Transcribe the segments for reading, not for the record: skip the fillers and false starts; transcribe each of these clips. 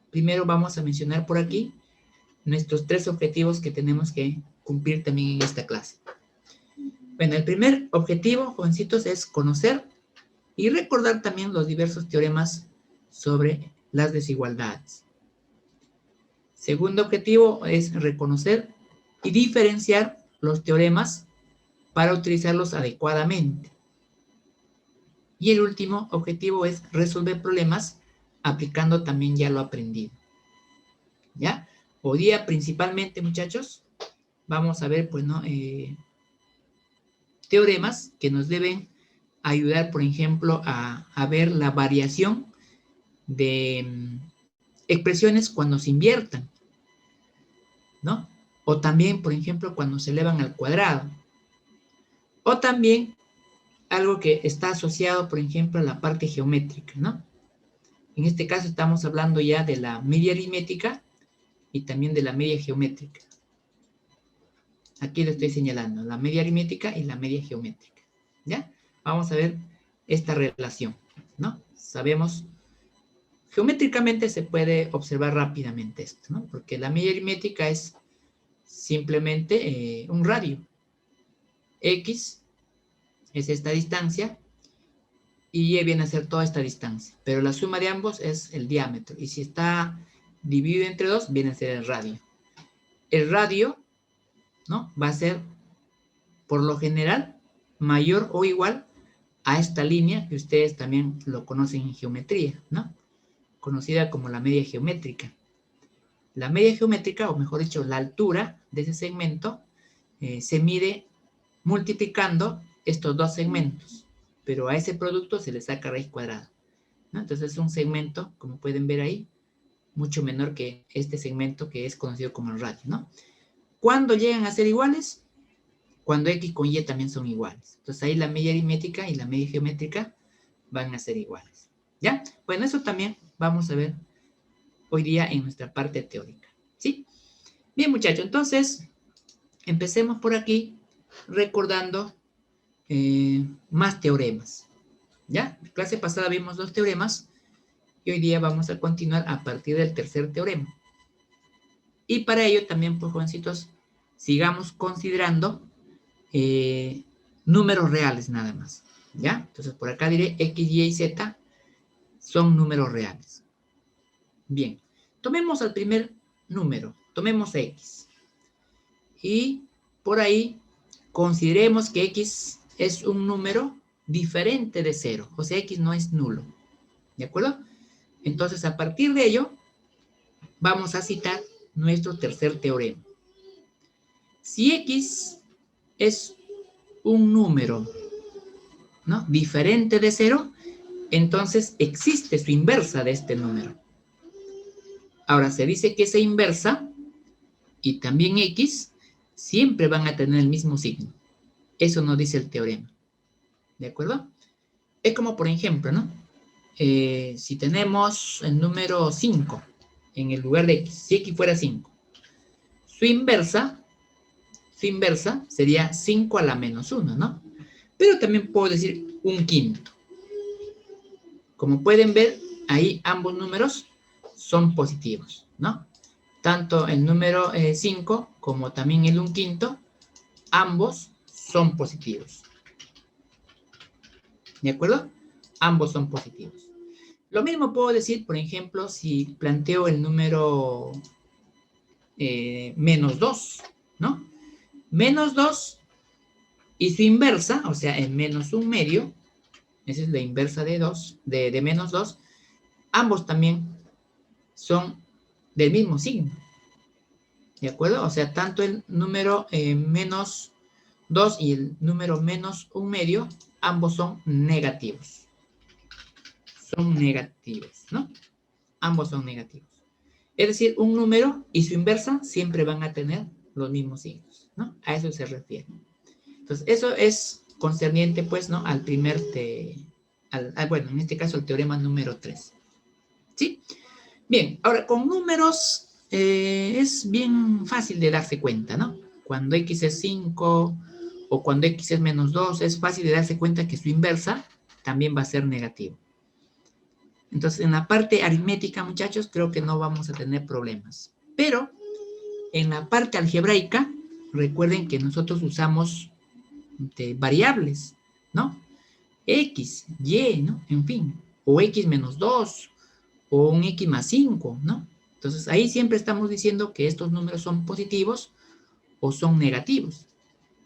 primero vamos a mencionar por aquí nuestros 3 objetivos que tenemos que cumplir también en esta clase. Bueno, el primer objetivo, jovencitos, es conocer y recordar también los diversos teoremas sobre las desigualdades. Segundo objetivo es reconocer y diferenciar los teoremas para utilizarlos adecuadamente. Y el último objetivo es resolver problemas aplicando también ya lo aprendido. ¿Ya? Hoy día principalmente, muchachos, vamos a ver, pues, ¿no? Teoremas que nos deben ayudar, por ejemplo, a ver la variación de expresiones cuando se inviertan, ¿no? O también, por ejemplo, cuando se elevan al cuadrado. O también algo que está asociado, por ejemplo, a la parte geométrica, ¿no? En este caso estamos hablando ya de la media aritmética y también de la media geométrica. Aquí lo estoy señalando, la media aritmética y la media geométrica, ¿ya? Vamos a ver esta relación, ¿no? Sabemos, geométricamente se puede observar rápidamente esto, ¿no? Porque la media aritmética es simplemente un radio. X es esta distancia y Y viene a ser toda esta distancia. Pero la suma de ambos es el diámetro. Y si está dividido entre 2, viene a ser el radio. El radio, ¿no? Va a ser, por lo general, mayor o igual a esta línea que ustedes también lo conocen en geometría, ¿no? Conocida como la media geométrica. La media geométrica, o mejor dicho, la altura de ese segmento, se mide multiplicando estos dos segmentos, pero a ese producto se le saca raíz cuadrada, ¿no? Entonces es un segmento, como pueden ver ahí, mucho menor que este segmento que es conocido como el radio, ¿no? ¿Cuándo llegan a ser iguales? Cuando X con Y también son iguales. Entonces ahí la media aritmética y la media geométrica van a ser iguales, ¿ya? Bueno, eso también vamos a ver hoy día en nuestra parte teórica, ¿sí? Bien, muchachos, entonces empecemos por aquí recordando más teoremas, ¿ya? La clase pasada vimos 2 teoremas y hoy día vamos a continuar a partir del tercer teorema. Y para ello también, pues, jovencitos, sigamos considerando números reales nada más, ¿ya? Entonces, por acá diré X, Y y Z son números reales. Bien, tomemos el primer número, tomemos X. Y por ahí consideremos que X es un número diferente de 0, o sea, X no es nulo, ¿de acuerdo? Entonces, a partir de ello, vamos a citar nuestro tercer teorema. Si X es un número, ¿no?, diferente de 0, entonces existe su inversa de este número. Ahora, se dice que esa inversa y también X siempre van a tener el mismo signo. Eso nos dice el teorema. ¿De acuerdo? Es como, por ejemplo, ¿no? Si tenemos el número 5 en el lugar de X, si X fuera 5, su inversa sería 5 a la menos 1, ¿no? Pero también puedo decir un quinto. Como pueden ver, ahí ambos números son positivos, ¿no? Tanto el número 5 como también el un quinto, ambos son positivos. ¿De acuerdo? Ambos son positivos. Lo mismo puedo decir, por ejemplo, si planteo el número menos 2, ¿no? Menos 2 y su inversa, o sea, el menos un medio, esa es la inversa de 2, de menos 2, ambos también son del mismo signo. ¿De acuerdo? O sea, tanto el número menos 2 y el número menos un medio, ambos son negativos. Son negativos, ¿no? Ambos son negativos. Es decir, un número y su inversa siempre van a tener los mismos signos, ¿no? A eso se refiere. Entonces, eso es concerniente, pues, ¿no?, al primer, bueno, en este caso, el teorema número 3. ¿Sí? Bien, ahora, con números es bien fácil de darse cuenta, ¿no? Cuando X es 5 o cuando X es menos 2, es fácil de darse cuenta que su inversa también va a ser negativo. Entonces, en la parte aritmética, muchachos, creo que no vamos a tener problemas. Pero en la parte algebraica, recuerden que nosotros usamos variables, ¿no? X, Y, ¿no? En fin, o X menos 2, o un X más 5, ¿no? Entonces, ahí siempre estamos diciendo que estos números son positivos o son negativos.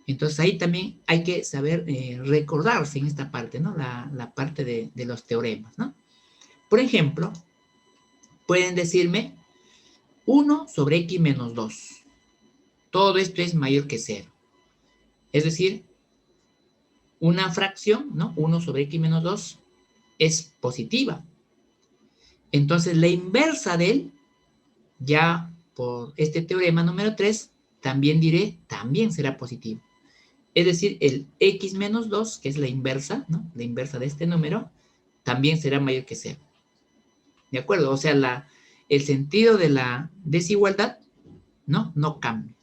Entonces, ahí también hay que saber recordarse en esta parte, ¿no? La parte de los teoremas, ¿no? Por ejemplo, pueden decirme 1 sobre X menos 2. Todo esto es mayor que 0. Es decir, una fracción, ¿no? 1 sobre X menos 2 es positiva. Entonces, la inversa de él, ya por este teorema número 3, también diré, también será positivo. Es decir, el X menos 2, que es la inversa, ¿no? La inversa de este número, también será mayor que 0. ¿De acuerdo? O sea, el sentido de la desigualdad, no cambia,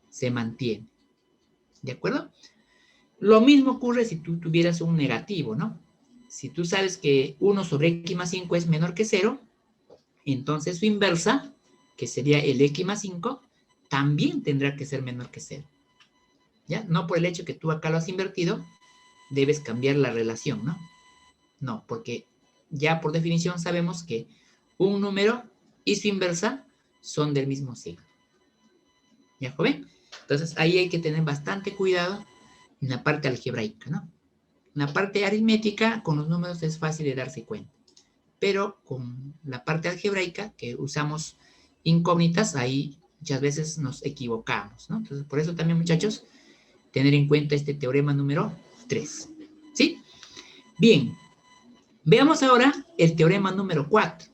se mantiene. ¿De acuerdo? Lo mismo ocurre si tú tuvieras un negativo, ¿no? Si tú sabes que 1 sobre X más 5 es menor que 0, entonces su inversa, que sería el X más 5, también tendrá que ser menor que 0. ¿Ya? No por el hecho que tú acá lo has invertido, debes cambiar la relación, ¿no? No, porque ya por definición sabemos que un número y su inversa son del mismo signo. ¿Ya, joven? Entonces ahí hay que tener bastante cuidado en la parte algebraica, ¿no? En la parte aritmética, con los números es fácil de darse cuenta. Pero con la parte algebraica, que usamos incógnitas, ahí muchas veces nos equivocamos, ¿no? Entonces, por eso también, muchachos, tener en cuenta este teorema número 3. ¿Sí? Bien. Veamos ahora el teorema número 4.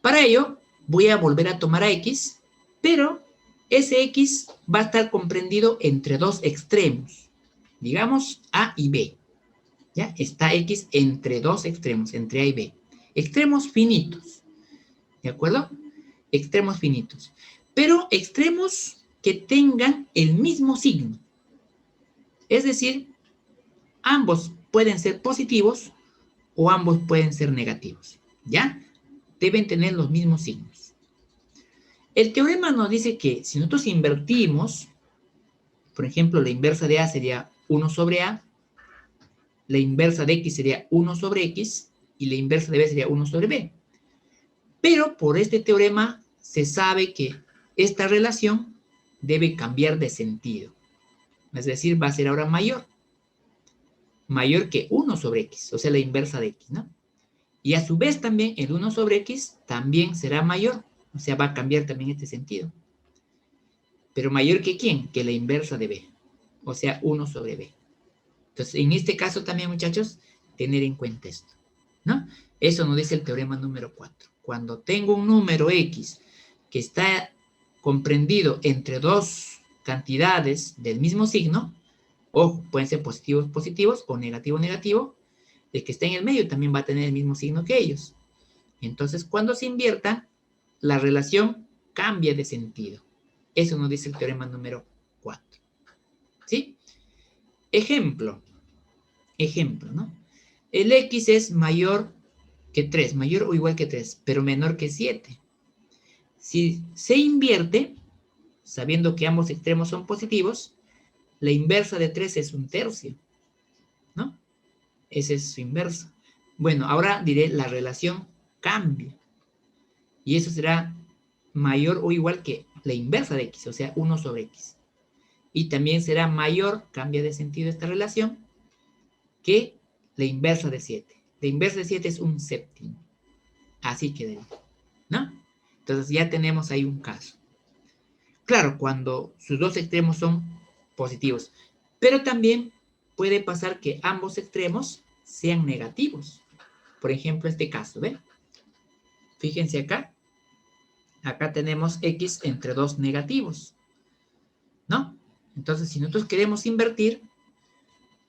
Para ello, voy a volver a tomar a X, pero ese X va a estar comprendido entre dos extremos. Digamos A y B. ¿Ya? Está X entre dos extremos, entre A y B. Extremos finitos. ¿De acuerdo? Extremos finitos. Pero extremos que tengan el mismo signo. Es decir, ambos pueden ser positivos o ambos pueden ser negativos. ¿Ya? Deben tener los mismos signos. El teorema nos dice que si nosotros invertimos, por ejemplo, la inversa de A sería 1 sobre A, la inversa de X sería 1 sobre X, y la inversa de B sería 1 sobre B. Pero por este teorema se sabe que esta relación debe cambiar de sentido. Es decir, va a ser ahora mayor. Mayor que 1 sobre X, o sea, la inversa de X, ¿no? Y a su vez también el 1 sobre X también será mayor. O sea, va a cambiar también este sentido. Pero mayor que ¿quién? Que la inversa de B. O sea, 1 sobre B. Entonces, en este caso también, muchachos, tener en cuenta esto, ¿no? Eso nos dice el teorema número 4. Cuando tengo un número X que está comprendido entre dos cantidades del mismo signo, ojo, pueden ser positivos, positivos o negativo, negativo, el que está en el medio también va a tener el mismo signo que ellos. Entonces, cuando se invierta, la relación cambia de sentido. Eso nos dice el teorema número 4. ¿Sí? Ejemplo, ¿no? El X es mayor que 3, mayor o igual que 3, pero menor que 7. Si se invierte, sabiendo que ambos extremos son positivos, la inversa de 3 es un tercio, ¿no? Esa es su inversa. Bueno, ahora diré la relación cambia. Y eso será mayor o igual que la inversa de X, o sea, 1 sobre X. Y también será mayor, cambia de sentido esta relación, que la inversa de 7. La inversa de 7 es un séptimo. Así quedaría, ¿no? Entonces ya tenemos ahí un caso. Claro, cuando sus dos extremos son positivos. Pero también puede pasar que ambos extremos sean negativos. Por ejemplo, este caso, ¿ven? Fíjense acá. Acá tenemos X entre dos negativos, ¿no? Entonces, si nosotros queremos invertir,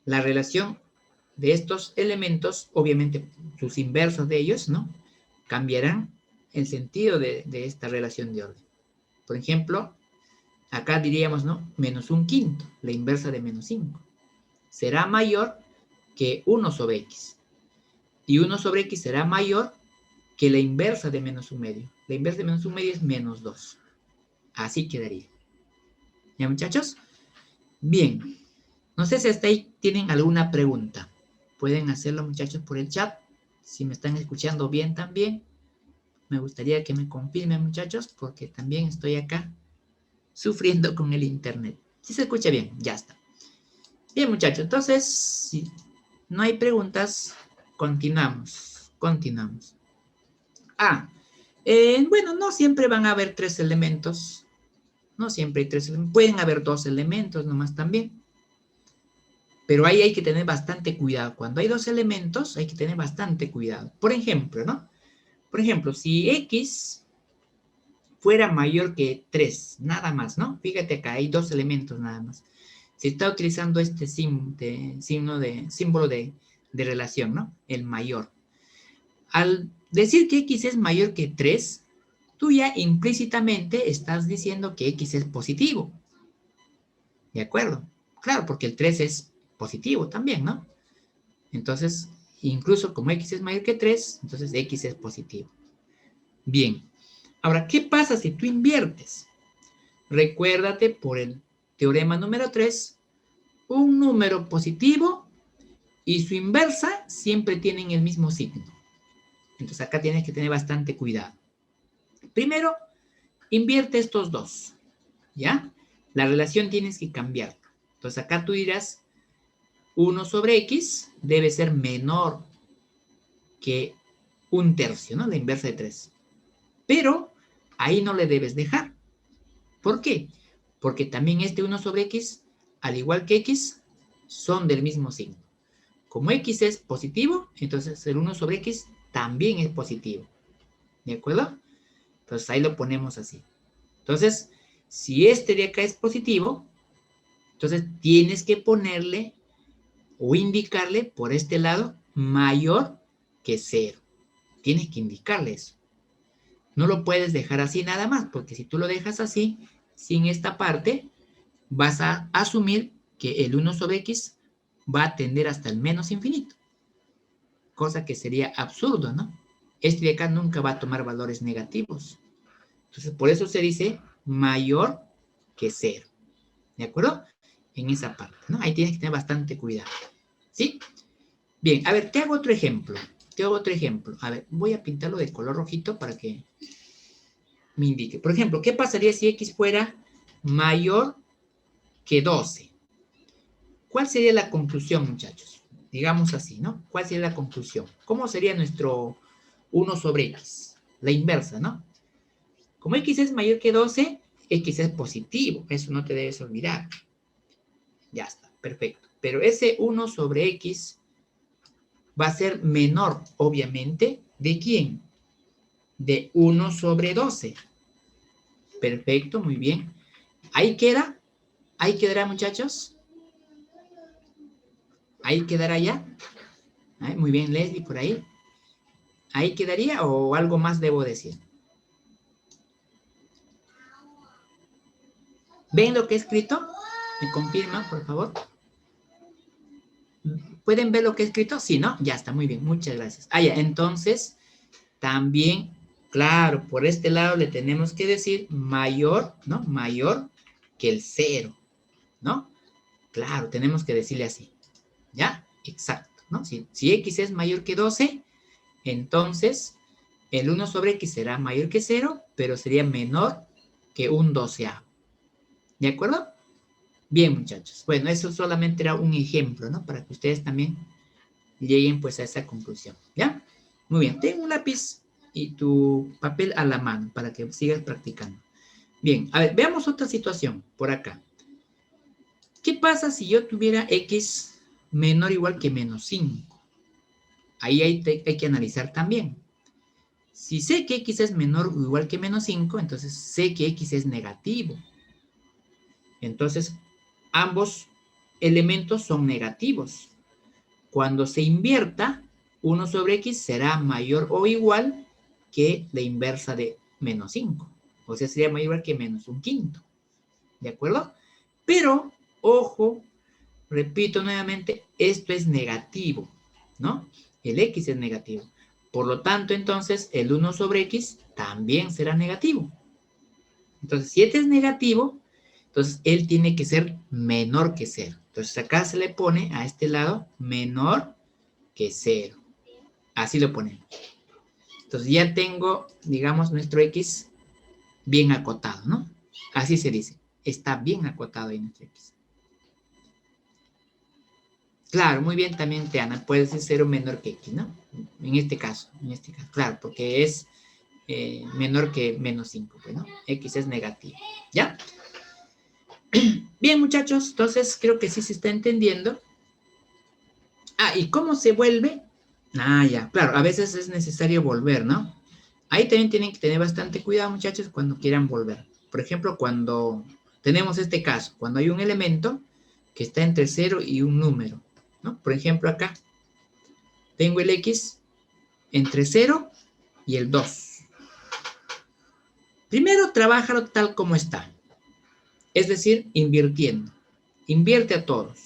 la relación de estos elementos, obviamente sus inversos de ellos, ¿no? Cambiarán el sentido de esta relación de orden. Por ejemplo, acá diríamos, ¿no? Menos un quinto, la inversa de menos 5. Será mayor que 1 sobre X. Y 1 sobre x será mayor que la inversa de menos 1/2. La inversa de menos 1/2 es menos 2. Así quedaría. ¿Ya, muchachos? Bien. No sé si hasta ahí tienen alguna pregunta. Pueden hacerlo, muchachos, por el chat. Si me están escuchando bien también. Me gustaría que me confirmen, muchachos, porque también estoy acá sufriendo con el internet. Si se escucha bien, ya está. Bien, muchachos, entonces, si no hay preguntas, continuamos. Continuamos. Bueno, no siempre van a haber 3 elementos. No siempre hay 3 elementos. Pueden haber 2 elementos nomás también. Pero ahí hay que tener bastante cuidado. Cuando hay 2 elementos, hay que tener bastante cuidado. Por ejemplo, ¿no? Por ejemplo, si x fuera mayor que 3, nada más, ¿no? Fíjate acá, hay 2 elementos nada más. Se está utilizando este símbolo de relación, ¿no? El mayor. Al decir que x es mayor que 3, tú ya implícitamente estás diciendo que x es positivo. ¿De acuerdo? Claro, porque el 3 es positivo también, ¿no? Entonces, incluso como x es mayor que 3, entonces x es positivo. Bien. Ahora, ¿qué pasa si tú inviertes? Recuérdate por el teorema número 3, un número positivo y su inversa siempre tienen el mismo signo. Entonces acá tienes que tener bastante cuidado. Primero, invierte estos dos, ¿ya? La relación tienes que cambiar. Entonces acá tú dirás, 1 sobre x debe ser menor que 1/3, ¿no? La inversa de 3. Pero ahí no le debes dejar. ¿Por qué? Porque también este 1 sobre x, al igual que x, son del mismo signo. Como x es positivo, entonces el 1 sobre x también es positivo. ¿De acuerdo? Entonces ahí lo ponemos así. Entonces, si este de acá es positivo, entonces tienes que ponerle o indicarle por este lado mayor que 0. Tienes que indicarle eso. No lo puedes dejar así nada más, porque si tú lo dejas así, sin esta parte, vas a asumir que el 1 sobre x va a tender hasta el menos infinito. Cosa que sería absurdo, ¿no? Este de acá nunca va a tomar valores negativos. Entonces, por eso se dice mayor que 0. ¿De acuerdo? En esa parte, ¿no? Ahí tienes que tener bastante cuidado. ¿Sí? Bien, a ver, te hago otro ejemplo. A ver, voy a pintarlo de color rojito para que me indique. Por ejemplo, ¿qué pasaría si x fuera mayor que 12? ¿Cuál sería la conclusión, muchachos? Digamos así, ¿no? ¿Cuál sería la conclusión? ¿Cómo sería nuestro 1 sobre x? La inversa, ¿no? Como x es mayor que 12, x es positivo. Eso no te debes olvidar. Ya está, perfecto. Pero ese 1 sobre x va a ser menor, obviamente, ¿de quién? De 1 sobre 12. Perfecto, muy bien. Ahí queda. Ahí quedará, muchachos. Ahí quedará ya. Muy bien, Leslie, por ahí. ¿Ahí quedaría o algo más debo decir? ¿Ven lo que he escrito? ¿Me confirman, por favor? ¿Pueden ver lo que he escrito? Sí, ¿no? Ya está, muy bien, muchas gracias. Ya, entonces, también, claro, por este lado le tenemos que decir mayor, ¿no? Mayor que el 0, ¿no? Claro, tenemos que decirle así, ¿ya? Exacto, ¿no? Si x es mayor que 12, entonces el 1 sobre x será mayor que 0, pero sería menor que un 12avo. ¿De acuerdo? Bien, muchachos. Bueno, eso solamente era un ejemplo, ¿no? Para que ustedes también lleguen pues a esa conclusión, ¿ya? Muy bien, ten un lápiz y tu papel a la mano para que sigas practicando. Bien, a ver, veamos otra situación por acá. ¿Qué pasa si yo tuviera x menor o igual que menos 5? Ahí hay que analizar también. Si sé que x es menor o igual que menos 5, entonces sé que x es negativo. Entonces, ambos elementos son negativos. Cuando se invierta, 1 sobre x será mayor o igual que la inversa de menos 5. O sea, sería mayor o igual que menos 1/5. ¿De acuerdo? Pero, ojo, repito nuevamente, esto es negativo, ¿no? el x es negativo. Por lo tanto, entonces, el 1 sobre x también será negativo. Entonces, si este es negativo, entonces él tiene que ser menor que 0. Entonces, acá se le pone a este lado menor que 0. Así lo ponemos. Entonces, ya tengo, digamos, nuestro x bien acotado, ¿no? Así se dice. Está bien acotado ahí nuestro x. Claro, muy bien también, Teana. Puede ser 0 menor que x, ¿no? En este caso. Claro, porque es menor que menos 5, pues, ¿no? X es negativo. ¿Ya? Bien, muchachos. Entonces, creo que sí se está entendiendo. Ah, ¿y cómo se vuelve? Ah, ya. Claro, a veces es necesario volver, ¿no? Ahí también tienen que tener bastante cuidado, muchachos, cuando quieran volver. Por ejemplo, cuando tenemos este caso, cuando hay un elemento que está entre 0 y un número, ¿no? Por ejemplo, acá tengo el x entre 0 y el 2. Primero, trabájalo tal como está. Es decir, invirtiendo. Invierte a todos.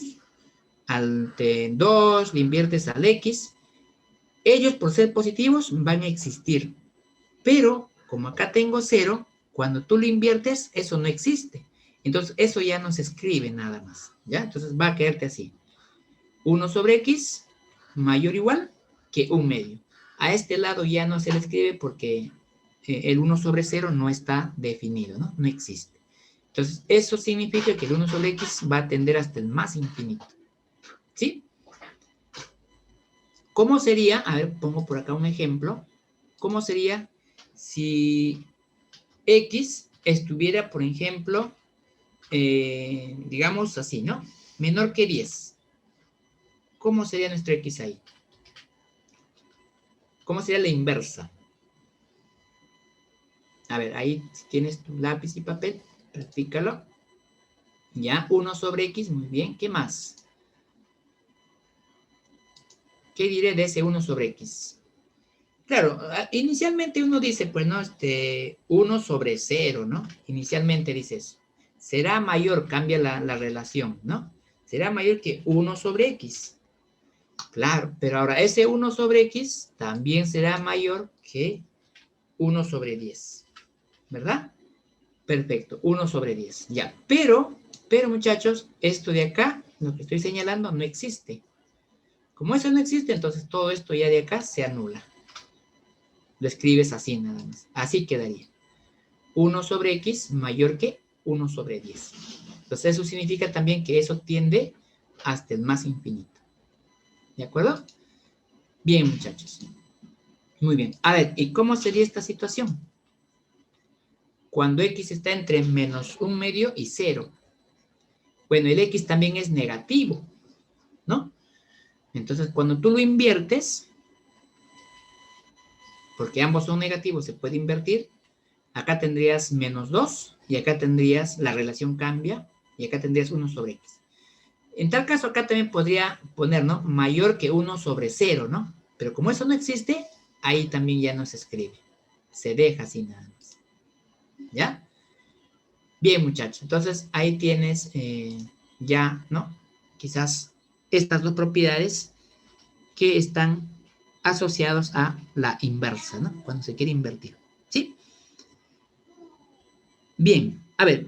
Al 2 le inviertes al x. Ellos, por ser positivos, van a existir. Pero, como acá tengo 0, cuando tú lo inviertes, eso no existe. Entonces, eso ya no se escribe nada más. ¿Ya? Entonces, va a quedarte así. 1 sobre x mayor o igual que 1 medio. A este lado ya no se le escribe porque el 1 sobre 0 no está definido, ¿no? No existe. Entonces, eso significa que el 1 sobre x va a tender hasta el más infinito. ¿Sí? ¿Cómo sería? A ver, pongo por acá un ejemplo. ¿Cómo sería si x estuviera, por ejemplo, digamos así, ¿no? Menor que 10. ¿Cómo sería nuestro x ahí? ¿Cómo sería la inversa? A ver, ahí si tienes tu lápiz y papel, practícalo. Ya, 1 sobre x, muy bien. ¿Qué más? ¿Qué diré de ese 1 sobre x? Claro, inicialmente uno dice, pues, ¿no? 1 sobre 0, ¿no? Inicialmente dices, será mayor, cambia la relación, ¿no? Será mayor que 1 sobre x. Claro, pero ahora ese 1 sobre x también será mayor que 1 sobre 10, ¿verdad? Perfecto, 1 sobre 10, ya. Pero muchachos, esto de acá, lo que estoy señalando, no existe. Como eso no existe, entonces todo esto ya de acá se anula. Lo escribes así nada más. Así quedaría. 1 sobre x mayor que 1 sobre 10. Entonces eso significa también que eso tiende hasta el más infinito. ¿De acuerdo? Bien, muchachos. Muy bien. A ver, ¿y cómo sería esta situación? Cuando x está entre menos 1 medio y 0. Bueno, el x también es negativo, ¿no? Entonces, cuando tú lo inviertes, porque ambos son negativos, se puede invertir, acá tendrías menos 2 y acá tendrías, la relación cambia, y acá tendrías 1 sobre x. En tal caso, acá también podría poner, ¿no? Mayor que 1 sobre 0, ¿no? Pero como eso no existe, ahí también ya no se escribe. Se deja así nada más. ¿Ya? Bien, muchachos. Entonces, ahí tienes ya, ¿no? Quizás estas dos propiedades que están asociados a la inversa, ¿no? Cuando se quiere invertir. ¿Sí? Bien, a ver,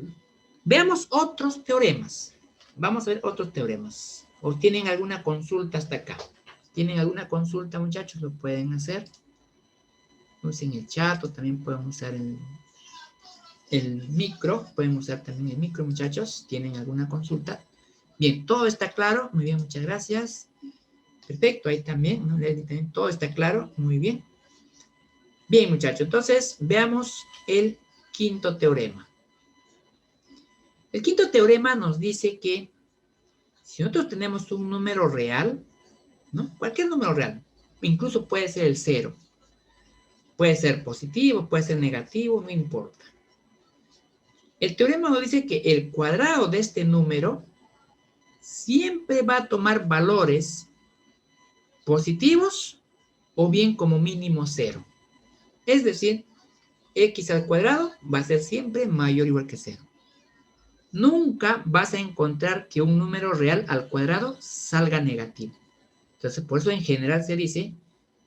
veamos otros teoremas. Vamos a ver otros teoremas. ¿O tienen alguna consulta hasta acá? ¿Tienen alguna consulta, muchachos? Lo pueden hacer. Usen el chat o también pueden usar el micro. Pueden usar también el micro, muchachos. ¿Tienen alguna consulta? Bien, todo está claro. Muy bien, muchas gracias. Perfecto, ahí también, ¿no? También todo está claro. Muy bien. Bien, muchachos. Entonces, veamos el quinto teorema. El quinto teorema nos dice que si nosotros tenemos un número real, ¿no? Cualquier número real, incluso puede ser el 0, puede ser positivo, puede ser negativo, no importa. El teorema nos dice que el cuadrado de este número siempre va a tomar valores positivos o bien como mínimo 0. Es decir, x al cuadrado va a ser siempre mayor o igual que 0. Nunca vas a encontrar que un número real al cuadrado salga negativo. Entonces, por eso en general se dice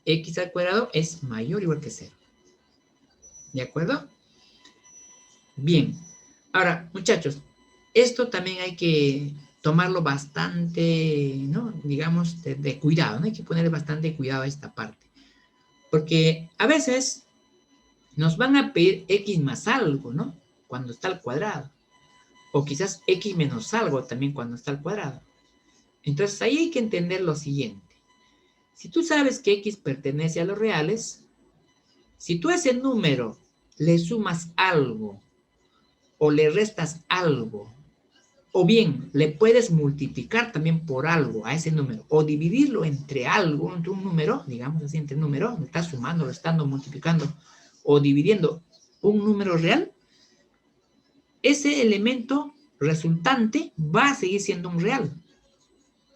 x al cuadrado es mayor o igual que 0. ¿De acuerdo? Bien. Ahora, muchachos, esto también hay que tomarlo bastante, ¿no? Digamos, de cuidado, ¿no? Hay que ponerle bastante cuidado a esta parte. Porque a veces nos van a pedir x más algo, ¿no? Cuando está al cuadrado. O quizás x menos algo también cuando está al cuadrado. Entonces ahí hay que entender lo siguiente. Si tú sabes que x pertenece a los reales, si tú a ese número le sumas algo o le restas algo, o bien le puedes multiplicar también por algo a ese número, o dividirlo entre algo, entre un número, digamos así, entre números, le estás sumando, restando, multiplicando, o dividiendo un número real, ese elemento resultante va a seguir siendo un real.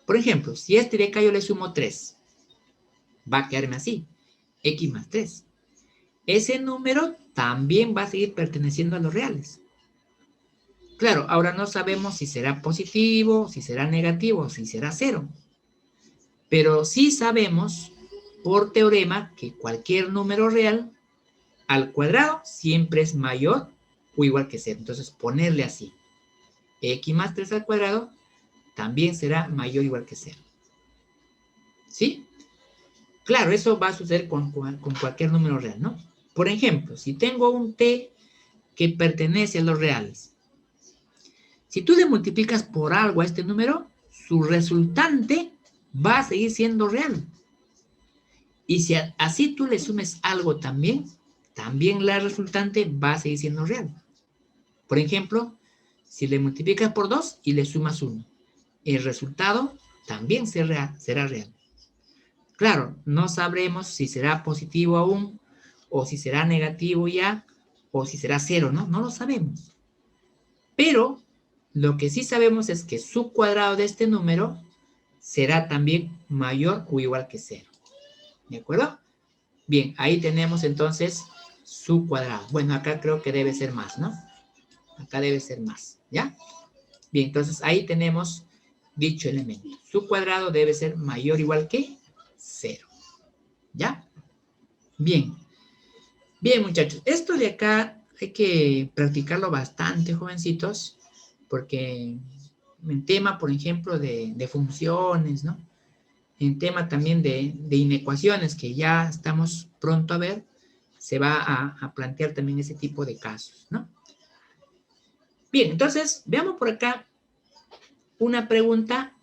Por ejemplo, si a este de acá yo le sumo 3, va a quedarme así, x más 3. Ese número también va a seguir perteneciendo a los reales. Claro, ahora no sabemos si será positivo, si será negativo, si será 0. Pero sí sabemos por teorema que cualquier número real al cuadrado siempre es mayor o igual que 0. Entonces ponerle así, x más 3 al cuadrado también será mayor o igual que 0. ¿Sí? Claro, eso va a suceder con cualquier número real, ¿no? Por ejemplo, si tengo un t que pertenece a los reales, si tú le multiplicas por algo a este número, su resultante va a seguir siendo real. Y si así tú le sumes algo también la resultante va a seguir siendo real. Por ejemplo, si le multiplicas por 2 y le sumas 1, el resultado también será real. Claro, no sabremos si será positivo aún, o si será negativo ya, o si será 0, ¿no? No lo sabemos. Pero lo que sí sabemos es que su cuadrado de este número será también mayor o igual que 0. ¿De acuerdo? Bien, ahí tenemos entonces su cuadrado. Bueno, acá creo que debe ser más, ¿no? Acá debe ser más, ¿ya? Bien, entonces ahí tenemos dicho elemento. Su cuadrado debe ser mayor o igual que 0. ¿Ya? Bien. Bien, muchachos. Esto de acá hay que practicarlo bastante, jovencitos, porque en tema, por ejemplo, de funciones, ¿no? En tema también de inecuaciones, que ya estamos pronto a ver, se va a plantear también ese tipo de casos, ¿no? Bien, entonces, veamos por acá una pregunta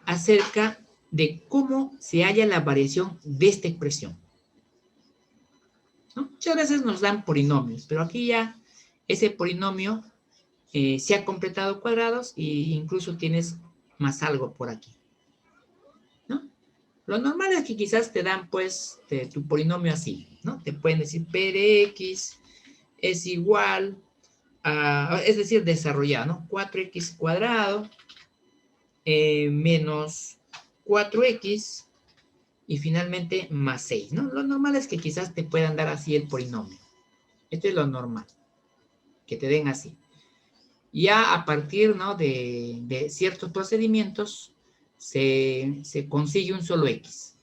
acerca de cómo se halla la variación de esta expresión, ¿no? Muchas veces nos dan polinomios, pero aquí ya ese polinomio se ha completado cuadrados e incluso tienes más algo por aquí, ¿no? Lo normal es que quizás te dan, pues, tu polinomio así, ¿no? Te pueden decir p de x es igual a, es decir, desarrollado, ¿no? 4x cuadrado menos 4x y finalmente más 6, ¿no? Lo normal es que quizás te puedan dar así el polinomio. Esto es lo normal, que te den así. Ya a partir, ¿no? de ciertos procedimientos se consigue un solo x.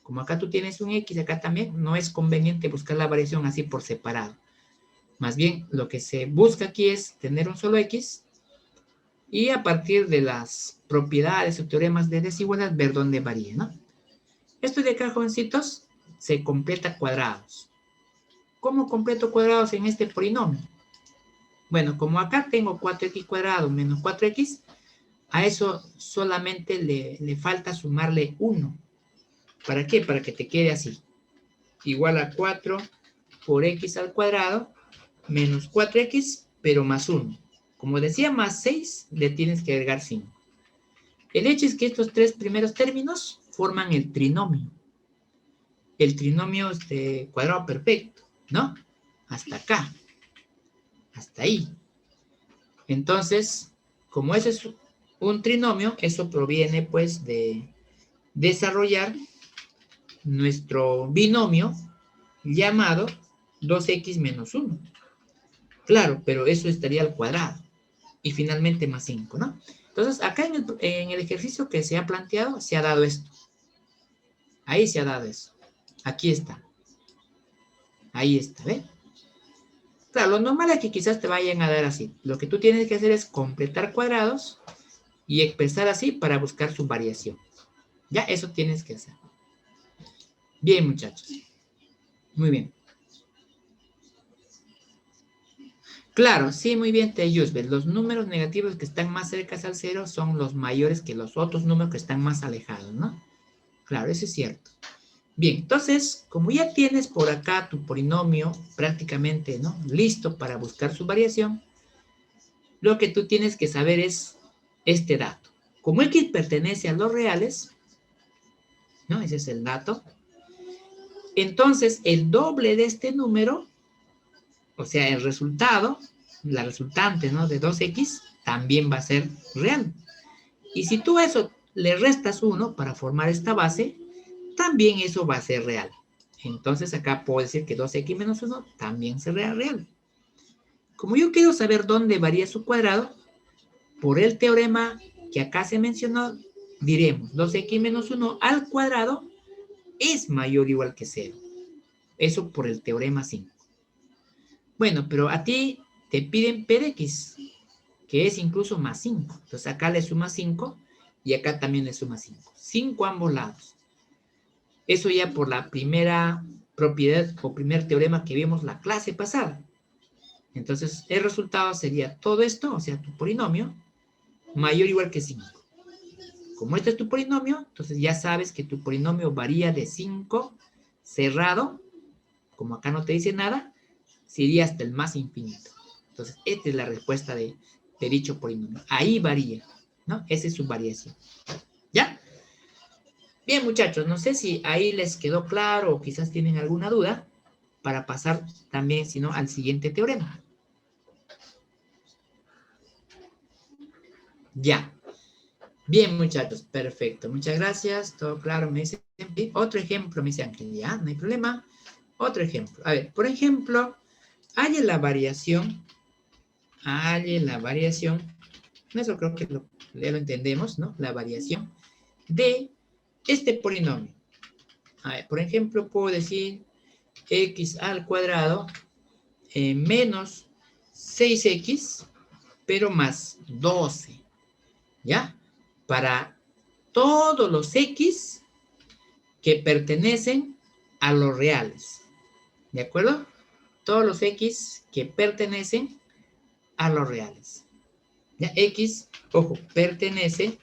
Como acá tú tienes un x, acá también, no es conveniente buscar la variación así por separado. Más bien, lo que se busca aquí es tener un solo x y a partir de las propiedades o teoremas de desigualdad ver dónde varía, ¿no? Esto de acá, jovencitos, se completa cuadrados. ¿Cómo completo cuadrados en este polinomio? Bueno, como acá tengo 4x cuadrado menos 4x, a eso solamente le falta sumarle 1. ¿Para qué? Para que te quede así. Igual a 4 por x al cuadrado menos 4x, pero más 1. Como decía, más 6, le tienes que agregar 5. El hecho es que estos tres primeros términos forman el trinomio. El trinomio cuadrado perfecto, ¿no? Hasta acá. Hasta ahí. Entonces, como ese es un trinomio, eso proviene pues de desarrollar nuestro binomio llamado 2x menos 1. Claro, pero eso estaría al cuadrado. Y finalmente más 5, ¿no? Entonces, acá en el ejercicio que se ha planteado, se ha dado esto. Ahí se ha dado eso. Aquí está. Ahí está, ¿ve? Claro, lo normal es que quizás te vayan a dar así. Lo que tú tienes que hacer es completar cuadrados y expresar así para buscar su variación. Ya, eso tienes que hacer. Bien, muchachos. Muy bien. Claro, sí, muy bien, Teyusbel. Los números negativos que están más cerca al cero son los mayores que los otros números que están más alejados, ¿no? Claro, eso es cierto. Bien, entonces, como ya tienes por acá tu polinomio prácticamente, ¿no? Listo para buscar su variación, lo que tú tienes que saber es este dato. Como X pertenece a los reales, ¿no? Ese es el dato. Entonces, el doble de este número, o sea, el resultado, la resultante, ¿no? De 2X, también va a ser real. Y si tú a eso le restas 1 para formar esta base, también eso va a ser real. Entonces acá puedo decir que 2x menos 1 también será real. Como yo quiero saber dónde varía su cuadrado, por el teorema que acá se mencionó, diremos 2x menos 1 al cuadrado es mayor o igual que 0. Eso por el teorema 5. Bueno, pero a ti te piden p de x, que es incluso más 5. Entonces acá le sumas 5 y acá también le sumas 5. 5 a ambos lados. Eso ya por la primera propiedad o primer teorema que vimos la clase pasada. Entonces, el resultado sería todo esto, o sea, tu polinomio, mayor o igual que 5. Como este es tu polinomio, entonces ya sabes que tu polinomio varía de 5 cerrado, como acá no te dice nada, sería hasta el más infinito. Entonces, esta es la respuesta de dicho polinomio. Ahí varía, ¿no? Esa es su variación. ¿Ya? Bien, muchachos, no sé si ahí les quedó claro o quizás tienen alguna duda para pasar también, si no, al siguiente teorema. Ya. Bien, muchachos, perfecto. Muchas gracias. Todo claro, me dice. Otro ejemplo, me dice Ángel. Ya, no hay problema. Otro ejemplo. A ver, por ejemplo, halle la variación. Eso creo que ya lo entendemos, ¿no? La variación de este polinomio. A ver, por ejemplo, puedo decir x al cuadrado menos 6x, pero más 12. ¿Ya? Para todos los x que pertenecen a los reales. ¿De acuerdo? Todos los x que pertenecen a los reales. ¿Ya? X, ojo, pertenece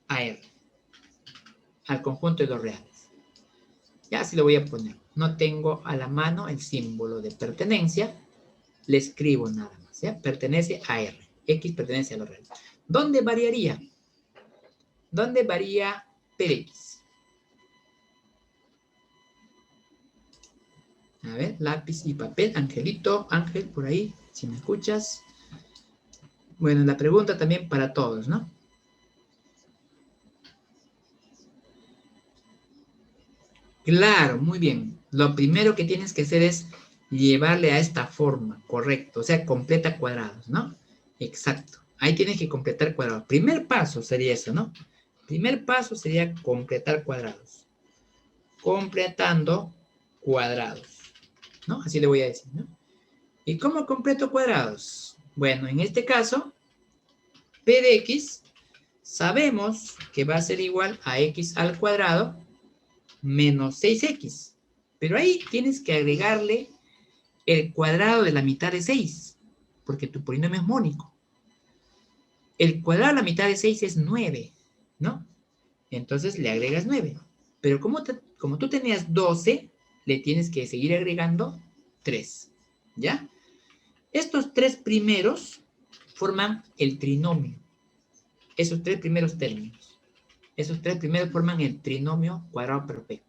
a R, al conjunto de los reales. Ya así lo voy a poner. No tengo a la mano el símbolo de pertenencia, le escribo nada más. ¿Ya? Pertenece a R. X pertenece a los reales. ¿Dónde variaría? ¿Dónde varía P de X? A ver, lápiz y papel. Angelito, Ángel, por ahí, si me escuchas. Bueno, la pregunta también para todos, ¿no? Claro, muy bien. Lo primero que tienes que hacer es llevarle a esta forma, correcto. O sea, completa cuadrados, ¿no? Exacto. Ahí tienes que completar cuadrados. Primer paso sería eso, ¿no? Primer paso sería completar cuadrados. Completando cuadrados, ¿no? Así le voy a decir, ¿no? ¿Y cómo completo cuadrados? Bueno, en este caso, P de X sabemos que va a ser igual a X al cuadrado menos 6X. Pero ahí tienes que agregarle el cuadrado de la mitad de 6, porque tu polinomio es mónico. El cuadrado de la mitad de 6 es 9, ¿no? Entonces le agregas 9. Pero como tú tenías 12, le tienes que seguir agregando 3, ¿ya? Estos tres primeros forman el trinomio. Esos tres primeros términos. Esos tres primeros forman el trinomio cuadrado perfecto.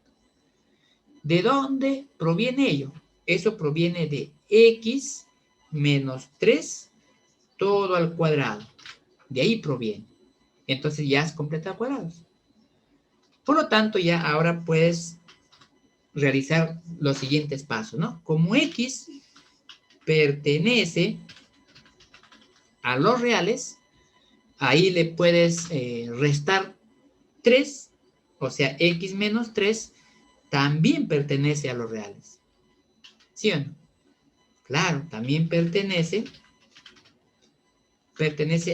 ¿De dónde proviene ello? Eso proviene de x menos 3 todo al cuadrado. De ahí proviene. Entonces ya has completado cuadrados. Por lo tanto, ya ahora puedes realizar los siguientes pasos, ¿no? Como x pertenece a los reales, ahí le puedes restar 3 O sea, x menos 3 también pertenece a los reales. ¿Sí o no? Claro, también pertenece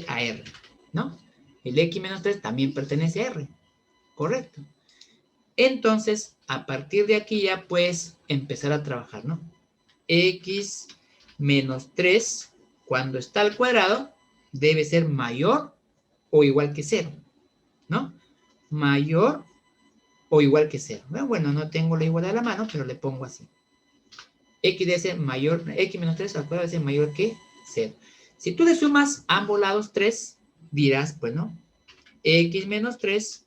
a R, ¿no? El x menos 3 también pertenece a R, correcto. Entonces, a partir de aquí ya puedes empezar a trabajar, ¿no? X menos 3, cuando está al cuadrado, debe ser mayor o igual que 0, ¿no? Mayor o igual que 0. Bueno, no tengo la igualdad a la mano, pero le pongo así. X debe ser mayor, X menos 3 al cuadrado debe ser mayor que 0. Si tú le sumas ambos lados 3, dirás, pues no, X menos 3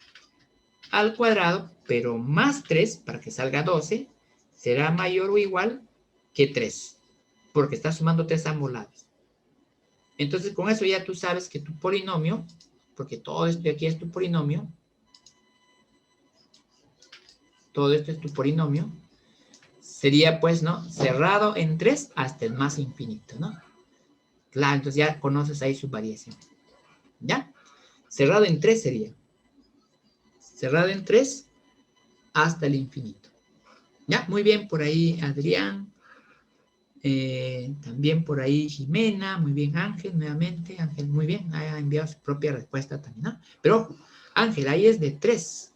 al cuadrado, pero más 3, para que salga 12, será mayor o igual que 3, porque está sumando 3 a ambos lados. Entonces, con eso ya tú sabes que tu polinomio, porque todo esto de aquí es tu polinomio, todo esto es tu polinomio, sería pues, ¿no? Cerrado en 3 hasta el más infinito, ¿no? Claro, entonces ya conoces ahí su variación. ¿Ya? Cerrado en 3 sería. Cerrado en 3 hasta el infinito. ¿Ya? Muy bien, por ahí Adrián. También por ahí Jimena. Muy bien, Ángel, nuevamente. Ángel, muy bien. Ha enviado su propia respuesta también, ¿no? Pero, Ángel, ahí es de 3.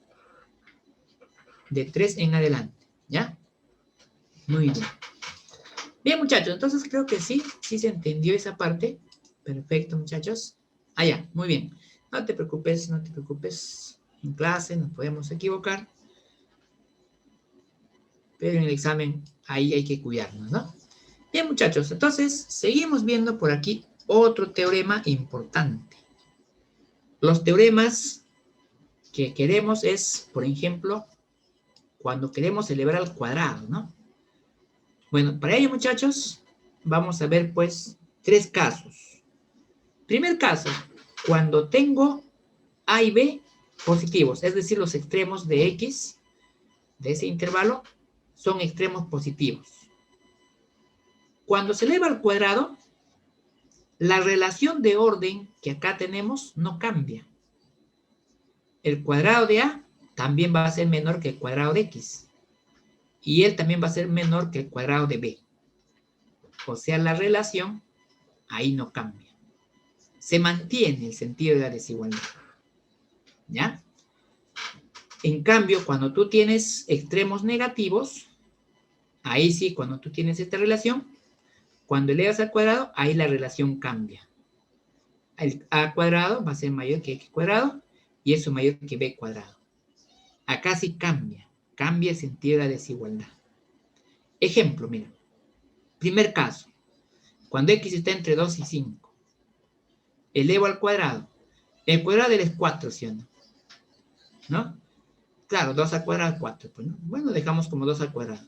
De 3 en adelante. ¿Ya? Muy bien. Bien, muchachos, entonces creo que sí se entendió esa parte. Perfecto, muchachos. Ya, muy bien. No te preocupes, no te preocupes. En clase nos podemos equivocar. Pero en el examen ahí hay que cuidarnos, ¿no? Bien, muchachos, entonces seguimos viendo por aquí otro teorema importante. Los teoremas que queremos es, por ejemplo, cuando queremos elevar al cuadrado, ¿no? Bueno, para ello, muchachos, vamos a ver, pues, 3 casos. Primer caso, cuando tengo A y B positivos, es decir, los extremos de X, de ese intervalo, son extremos positivos. Cuando se eleva al cuadrado, la relación de orden que acá tenemos no cambia. El cuadrado de A también va a ser menor que el cuadrado de X. Y él también va a ser menor que el cuadrado de B. O sea, la relación ahí no cambia. Se mantiene el sentido de la desigualdad. ¿Ya? En cambio, cuando tú tienes extremos negativos, ahí sí, cuando tú tienes esta relación, cuando elevas al cuadrado, ahí la relación cambia. El A cuadrado va a ser mayor que X cuadrado y eso mayor que B cuadrado. Acá sí cambia el sentido de la desigualdad. Ejemplo, mira. Primer caso, cuando X está entre 2 y 5, elevo al cuadrado. El cuadrado de él es 4, ¿sí o no? ¿No? Claro, 2 al cuadrado es 4. Pues, ¿no? Bueno, dejamos como 2 al cuadrado.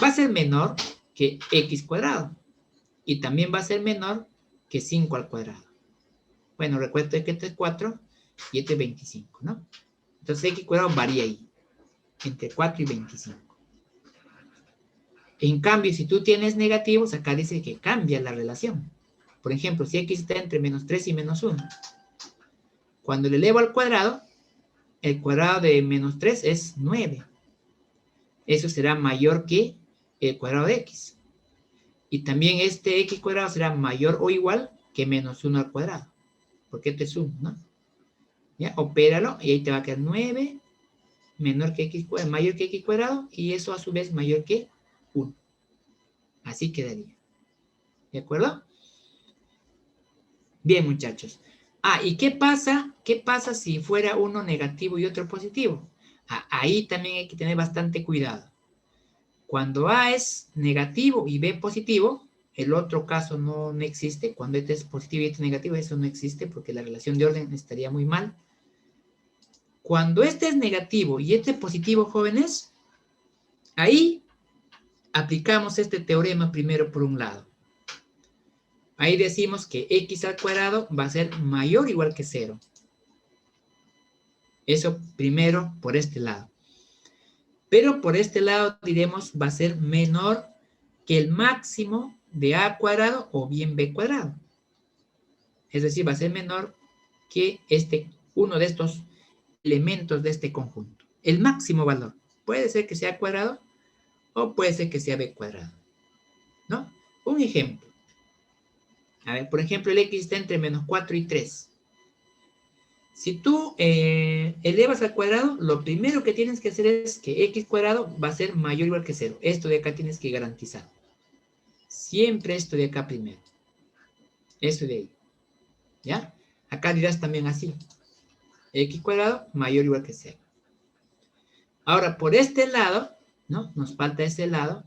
Va a ser menor que X cuadrado. Y también va a ser menor que 5 al cuadrado. Bueno, recuerda que este es 4 y este es 25, ¿no? Entonces X cuadrado varía ahí, entre 4 y 25. En cambio, si tú tienes negativos, acá dice que cambia la relación. Por ejemplo, si X está entre menos 3 y menos 1. Cuando le elevo al cuadrado, el cuadrado de menos 3 es 9. Eso será mayor que el cuadrado de X. Y también este X cuadrado será mayor o igual que menos 1 al cuadrado. Porque este es 1, ¿no? ¿Ya? Opéralo y ahí te va a quedar 9 menor que X cuadrado, mayor que X cuadrado y eso a su vez mayor que 1. Así quedaría. ¿De acuerdo? Bien, muchachos. ¿Y qué pasa? ¿Qué pasa si fuera uno negativo y otro positivo? Ahí también hay que tener bastante cuidado. Cuando A es negativo y B positivo, el otro caso no existe. Cuando este es positivo y este es negativo, eso no existe porque la relación de orden estaría muy mal. Cuando este es negativo y este es positivo, jóvenes, ahí aplicamos este teorema primero por un lado. Ahí decimos que X al cuadrado va a ser mayor o igual que 0. Eso primero por este lado. Pero por este lado diremos va a ser menor que el máximo de A cuadrado o bien B cuadrado. Es decir, va a ser menor que uno de estos elementos de este conjunto. el máximo valor. Puede ser que sea a cuadrado o puede ser que sea b cuadrado, ¿no? Un ejemplo. A ver, por ejemplo, el x está entre menos 4 y 3. Si tú elevas al cuadrado, lo primero que tienes que hacer es que x cuadrado va a ser mayor o igual que 0. Esto de acá tienes que garantizar. Siempre esto de acá primero. Esto de ahí. ¿Ya? Acá dirás también así. X cuadrado mayor o igual que 0. Ahora, por este lado, ¿no? Nos falta este lado.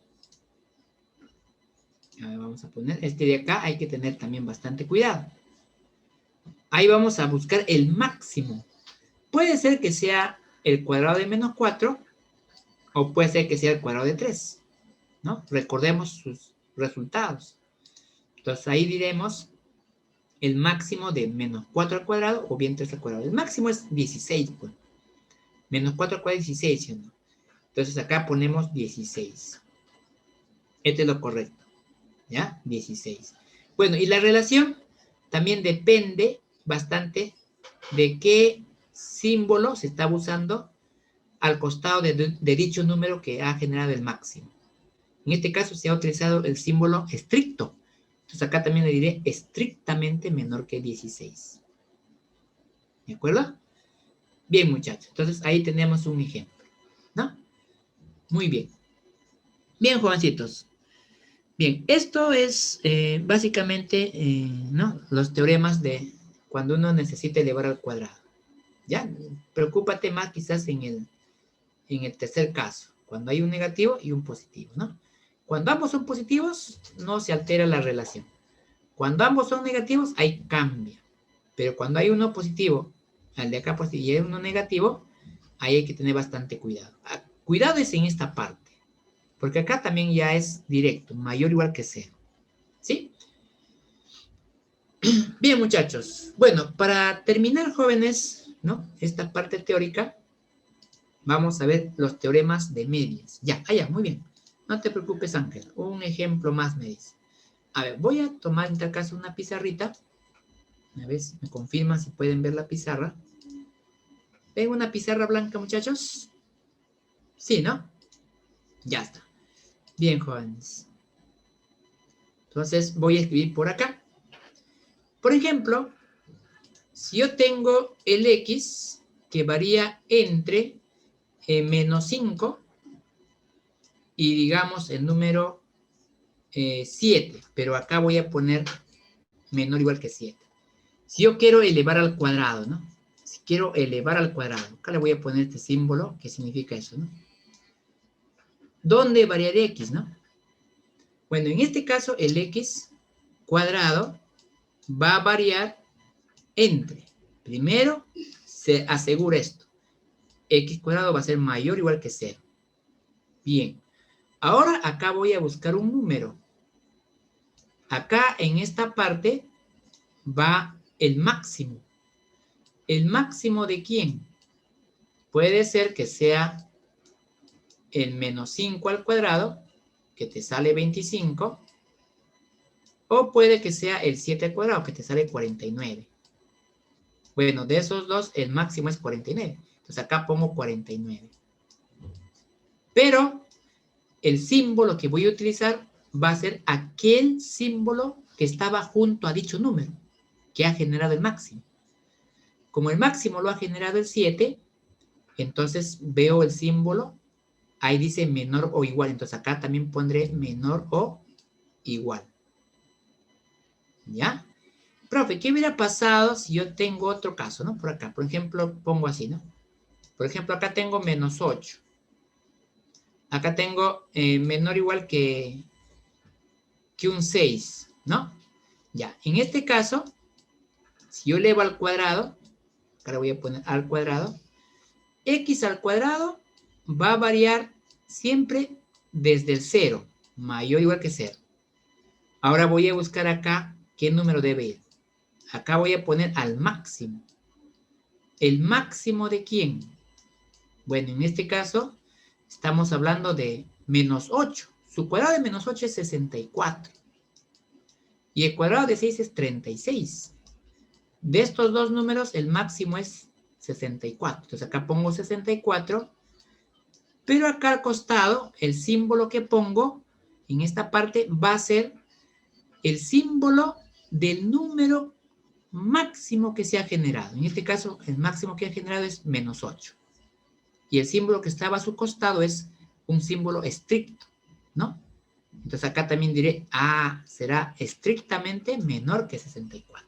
A ver, vamos a poner este de acá. Hay que tener también bastante cuidado. Ahí vamos a buscar el máximo. Puede ser que sea el cuadrado de menos 4 o puede ser que sea el cuadrado de 3, ¿no? Recordemos sus resultados. Entonces ahí diremos el máximo de menos 4 al cuadrado o bien 3 al cuadrado. El máximo es 16, pues. Menos 4 al cuadrado es 16, ¿sí o no? Entonces acá ponemos 16. Este es lo correcto, ¿ya? 16. Bueno, y la relación también depende bastante de qué símbolo se está usando al costado de dicho número que ha generado el máximo. En este caso se ha utilizado el símbolo estricto. Entonces acá también le diré estrictamente menor que 16. ¿De acuerdo? Bien, muchachos. Entonces ahí tenemos un ejemplo, ¿no? Muy bien. Bien, jovencitos. Bien, esto es básicamente, ¿no? Los teoremas de cuando uno necesita elevar al cuadrado. ¿Ya? Preocúpate más quizás en el tercer caso, cuando hay un negativo y un positivo, ¿no? Cuando ambos son positivos, no se altera la relación. Cuando ambos son negativos, ahí cambia. Pero cuando hay uno positivo, al de acá positivo, y hay uno negativo, ahí hay que tener bastante cuidado. Cuidado es en esta parte, porque acá también ya es directo, mayor o igual que 0. ¿Sí? Bien, muchachos. Bueno, para terminar, jóvenes, ¿no? Esta parte teórica, vamos a ver los teoremas de medias. Ya, muy bien. No te preocupes, Ángel. Un ejemplo más me dice. A ver, voy a tomar en tal caso una pizarrita. A ver si me confirman si pueden ver la pizarra. ¿Ven una pizarra blanca, muchachos? Sí, ¿no? Ya está. Bien, jóvenes. Entonces voy a escribir por acá. Por ejemplo, si yo tengo el x que varía entre menos 5 y digamos el número 7, pero acá voy a poner menor o igual que 7. Si yo quiero elevar al cuadrado, ¿no? Si quiero elevar al cuadrado, acá le voy a poner este símbolo que significa eso, ¿no? ¿Dónde variaría x, no? Bueno, en este caso el x cuadrado va a variar entre, primero se asegura esto, x cuadrado va a ser mayor o igual que 0. Bien, ahora acá voy a buscar un número. Acá en esta parte va el máximo. ¿El máximo de quién? Puede ser que sea el menos 5 al cuadrado, que te sale 25, o puede que sea el 7 al cuadrado, que te sale 49. Bueno, de esos dos, el máximo es 49. Entonces acá pongo 49. Pero el símbolo que voy a utilizar va a ser aquel símbolo que estaba junto a dicho número, que ha generado el máximo. Como el máximo lo ha generado el 7, entonces veo el símbolo, ahí dice menor o igual, entonces acá también pondré menor o igual. ¿Ya? Profe, ¿qué hubiera pasado si yo tengo otro caso, ¿no? Por acá, por ejemplo, pongo así, ¿no? Por ejemplo, acá tengo menos 8. Acá tengo menor o igual que un 6, ¿no? Ya, en este caso, si yo elevo al cuadrado, acá le voy a poner al cuadrado, x al cuadrado va a variar siempre desde el 0, mayor o igual que 0. Ahora voy a buscar acá qué número debe ir. Acá voy a poner al máximo. ¿El máximo de quién? Bueno, en este caso estamos hablando de menos 8. Su cuadrado de menos 8 es 64. Y el cuadrado de 6 es 36. De estos dos números, el máximo es 64. Entonces acá pongo 64 Pero acá al costado, el símbolo que pongo en esta parte va a ser el símbolo del número máximo que se ha generado. En este caso, el máximo que ha generado es menos 8. Y el símbolo que estaba a su costado es un símbolo estricto, ¿no? Entonces acá también diré, será estrictamente menor que 64.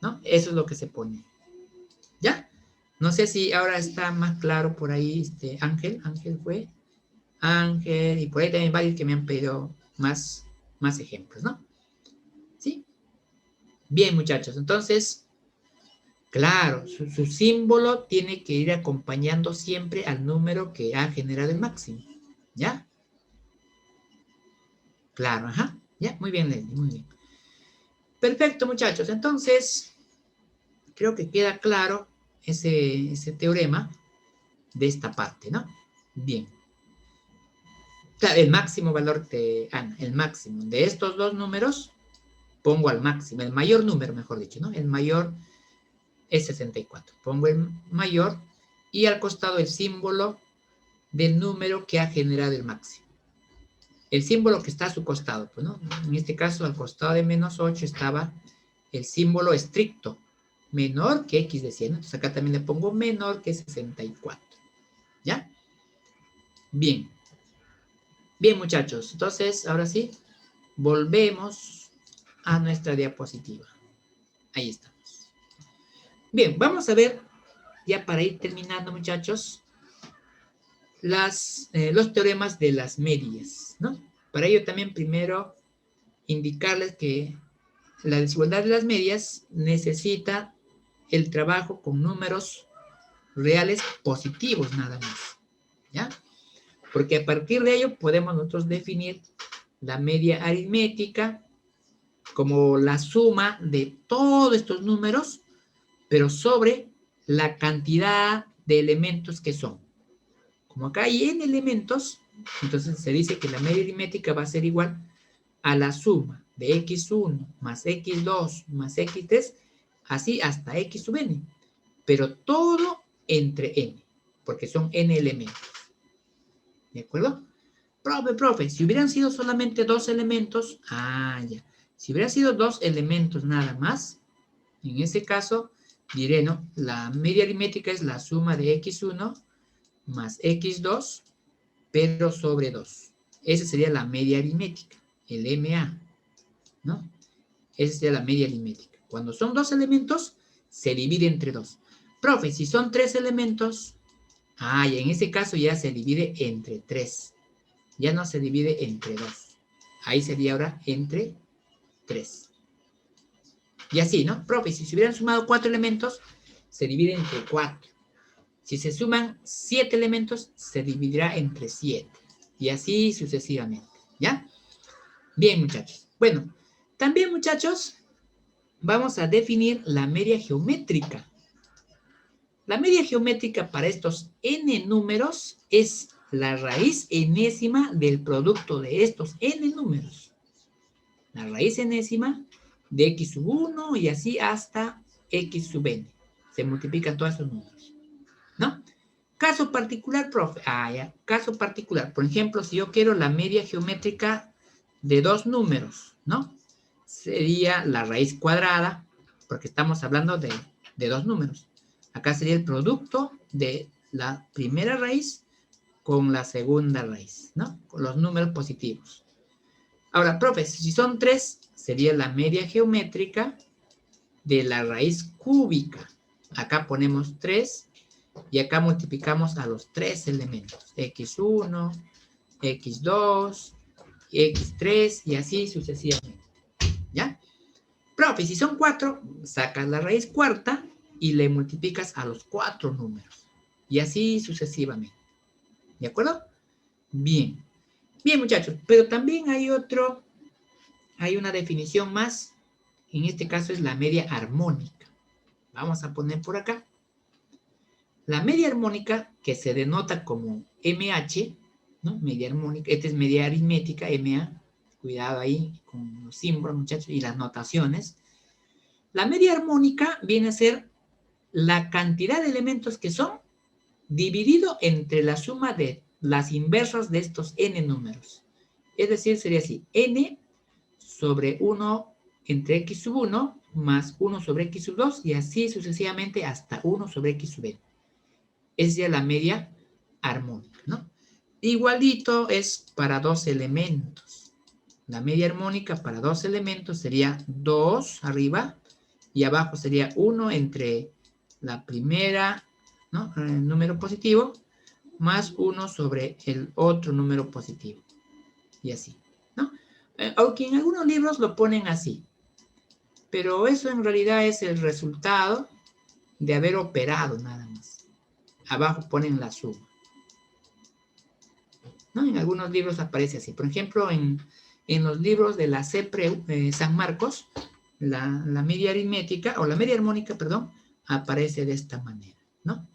¿No? Eso es lo que se pone. ¿Ya? No sé si ahora está más claro por ahí, Ángel fue. Ángel, y por ahí también varios que me han pedido más ejemplos, ¿no? ¿Sí? Bien, muchachos, entonces, claro, su símbolo tiene que ir acompañando siempre al número que ha generado el máximo, ¿ya? Claro, ajá, ya, muy bien, Leslie, muy bien. Perfecto, muchachos, entonces, creo que queda claro ese teorema de esta parte, ¿no? Bien. Claro, el máximo valor de Ana, el máximo de estos dos números, pongo al máximo, el mayor número, mejor dicho, ¿no? El mayor es 64. Pongo el mayor y al costado el símbolo del número que ha generado el máximo. El símbolo que está a su costado, pues, ¿no? En este caso, al costado de menos 8 estaba el símbolo estricto, menor que x de 100. Entonces acá también le pongo menor que 64. ¿Ya? Bien. Bien, muchachos. Entonces, ahora sí, volvemos a nuestra diapositiva. Ahí estamos. Bien, vamos a ver, ya para ir terminando, muchachos, los teoremas de las medias, ¿no? Para ello también primero indicarles que la desigualdad de las medias necesita el trabajo con números reales positivos nada más, ¿ya? Porque a partir de ello podemos nosotros definir la media aritmética como la suma de todos estos números, pero sobre la cantidad de elementos que son. Como acá hay n elementos, entonces se dice que la media aritmética va a ser igual a la suma de x1 más x2 más x3, así hasta x sub n, pero todo entre n, porque son n elementos. ¿De acuerdo? Profe, si hubieran sido solamente dos elementos, ya. Si hubieran sido dos elementos nada más, en ese caso, diré, ¿no? La media aritmética es la suma de x1 más x2, pero sobre 2. Esa sería la media aritmética, el MA, ¿no? Esa sería la media aritmética. Cuando son dos elementos, se divide entre 2. Profe, si son tres elementos, y en ese caso ya se divide entre 3. Ya no se divide entre 2. Ahí sería ahora entre 3. Y así, ¿no? Profe, si se hubieran sumado 4 elementos, se divide entre 4. Si se suman 7 elementos, se dividirá entre 7. Y así sucesivamente, ¿ya? Bien, muchachos. Bueno, también, muchachos, vamos a definir la media geométrica. La media geométrica para estos n números es la raíz enésima del producto de estos n números. La raíz enésima de x sub 1 y así hasta x sub n. Se multiplican todos esos números, ¿no? Caso particular, profe. Ya. Caso particular. Por ejemplo, si yo quiero la media geométrica de dos números, ¿no? Sería la raíz cuadrada, porque estamos hablando de dos números. Acá sería el producto de la primera raíz con la segunda raíz, ¿no? Con los números positivos. Ahora, profe, si son 3, sería la media geométrica de la raíz cúbica. Acá ponemos 3 y acá multiplicamos a los 3 elementos. x1, x2, x3 y así sucesivamente. ¿Ya? Profe, si son 4, sacas la raíz cuarta y le multiplicas a los 4 números. Y así sucesivamente. ¿De acuerdo? Bien. Bien, muchachos, pero también hay una definición más. En este caso es la media armónica. Vamos a poner por acá. La media armónica, que se denota como MH, ¿no? Media armónica, esta es media aritmética, MA. Cuidado ahí con los símbolos, muchachos, y las notaciones. La media armónica viene a ser la cantidad de elementos que son dividido entre la suma de las inversas de estos n números. Es decir, sería así, n sobre 1 entre x sub 1 más 1 sobre x sub 2 y así sucesivamente hasta 1 sobre x sub n. Es ya la media armónica, ¿no? Igualito es para dos elementos. La media armónica para dos elementos sería 2 arriba y abajo sería 1 entre la primera, ¿no? El número positivo más 1 sobre el otro número positivo. Y así, ¿no? Aunque en algunos libros lo ponen así. Pero eso en realidad es el resultado de haber operado nada más. Abajo ponen la suma, ¿no? En algunos libros aparece así. Por ejemplo, en los libros de la CEPREU, San Marcos, la media aritmética, o la media armónica, perdón, aparece de esta manera, ¿no?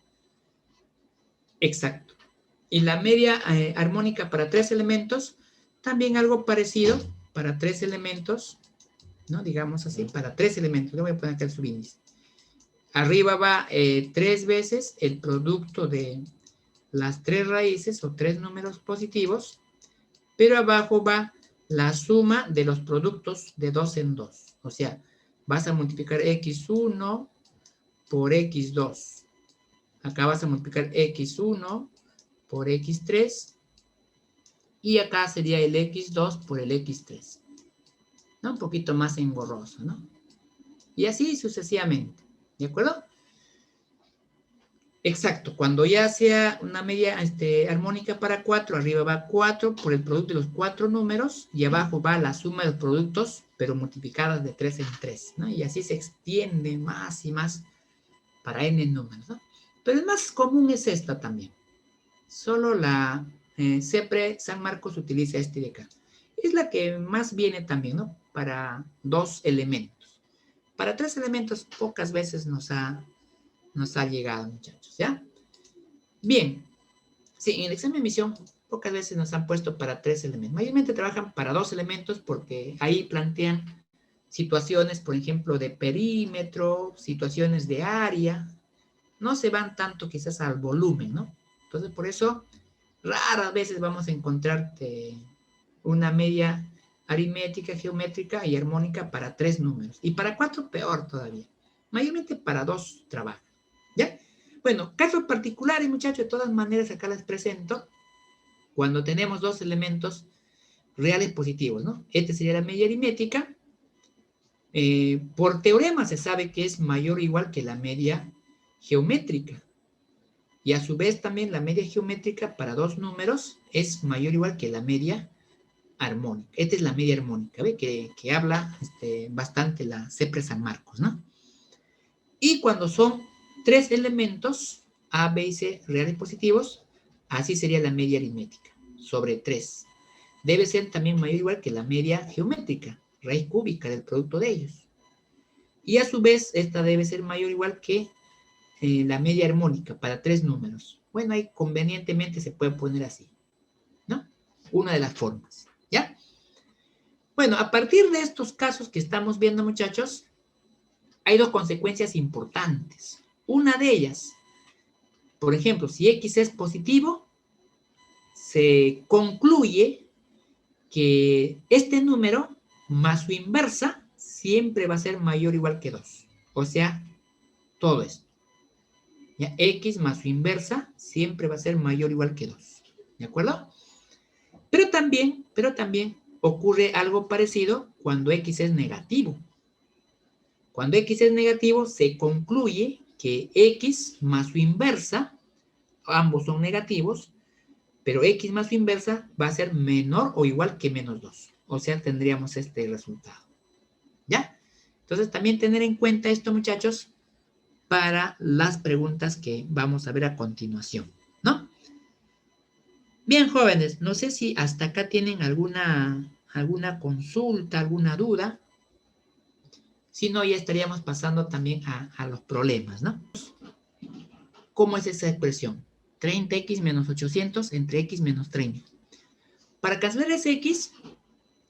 Exacto. Y la media armónica para 3 elementos, también algo parecido para 3 elementos, ¿no? Digamos así, para 3 elementos. Le voy a poner acá el subíndice. Arriba va 3 veces el producto de las 3 raíces o 3 números positivos, pero abajo va la suma de los productos de 2 en 2. O sea, vas a multiplicar x1 por x2. Acá vas a multiplicar x1 por x3 y acá sería el x2 por el x3. ¿No? Un poquito más engorroso, ¿no? Y así sucesivamente. ¿De acuerdo? Exacto. Cuando ya sea una media armónica para 4, arriba va 4 por el producto de los 4 números y abajo va la suma de los productos, pero multiplicadas de 3 en 3, ¿no? Y así se extiende más y más para n números, ¿no? Pero el más común es esta también. Solo la CEPRE San Marcos utiliza este de acá. Es la que más viene también, ¿no? Para 2 elementos. Para 3 elementos pocas veces nos ha llegado, muchachos, ¿ya? Bien. Sí, en el examen de admisión pocas veces nos han puesto para 3 elementos. Mayormente trabajan para 2 elementos porque ahí plantean situaciones, por ejemplo, de perímetro, situaciones de área. No se van tanto quizás al volumen, ¿no? Entonces, por eso, raras veces vamos a encontrar una media aritmética, geométrica y armónica para 3 números. Y para 4, peor todavía. Mayormente para 2 trabajan. ¿Ya? Bueno, casos particulares, muchachos, de todas maneras acá les presento cuando tenemos 2 elementos reales positivos, ¿no? Este sería la media aritmética. Por teorema se sabe que es mayor o igual que la media geométrica. Y a su vez también la media geométrica para 2 números es mayor o igual que la media armónica. Esta es la media armónica, ¿ve? Que habla bastante la CEPRE San Marcos, ¿no? Y cuando son 3 elementos, A, B y C, reales positivos, así sería la media aritmética, sobre 3. Debe ser también mayor o igual que la media geométrica, raíz cúbica del producto de ellos. Y a su vez, esta debe ser mayor o igual que la media armónica para 3 números. Bueno, ahí convenientemente se puede poner así, ¿no? Una de las formas, ¿ya? Bueno, a partir de estos casos que estamos viendo, muchachos, hay 2 consecuencias importantes. Una de ellas, por ejemplo, si X es positivo, se concluye que este número más su inversa siempre va a ser mayor o igual que 2. O sea, todo esto. ¿Ya? X más su inversa siempre va a ser mayor o igual que 2. ¿De acuerdo? Pero también ocurre algo parecido cuando X es negativo. Cuando X es negativo, se concluye que X más su inversa, ambos son negativos, pero X más su inversa va a ser menor o igual que menos 2. O sea, tendríamos este resultado. ¿Ya? Entonces, también tener en cuenta esto, muchachos, para las preguntas que vamos a ver a continuación, ¿no? Bien, jóvenes, no sé si hasta acá tienen alguna consulta, alguna duda. Si no, ya estaríamos pasando también a los problemas, ¿no? ¿Cómo es esa expresión? 30x menos 800 entre x menos 30. Para cancelar ese x,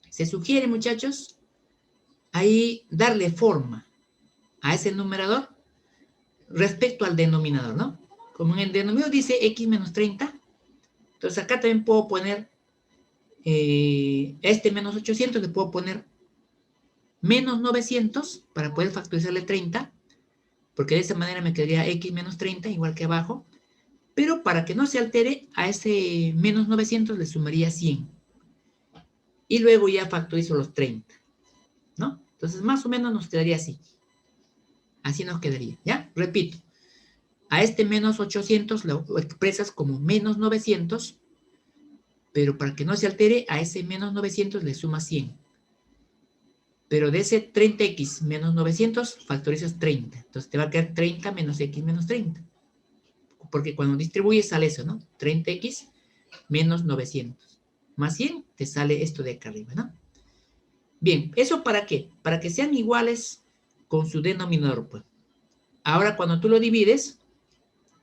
se sugiere, muchachos, ahí darle forma a ese numerador respecto al denominador, ¿no? como en el denominador dice x menos 30, entonces acá también puedo poner, este menos 800 le puedo poner menos 900 para poder factorizarle 30, porque de esa manera me quedaría x menos 30 igual que abajo, pero para que no se altere, a ese menos 900 le sumaría 100. Y luego ya factorizo los 30, ¿no? Entonces más o menos nos quedaría así. Así nos quedaría, ¿ya? Repito, a este menos 800 lo expresas como menos 900, pero para que no se altere, a ese menos 900 le sumas 100. Pero de ese 30x menos 900, factorizas 30. Entonces te va a quedar 30 menos x menos 30. Porque cuando distribuyes sale eso, ¿no? 30x menos 900. Más 100 te sale esto de acá arriba, ¿no? Bien, ¿eso para qué? Para que sean iguales con su denominador, pues. Ahora cuando tú lo divides,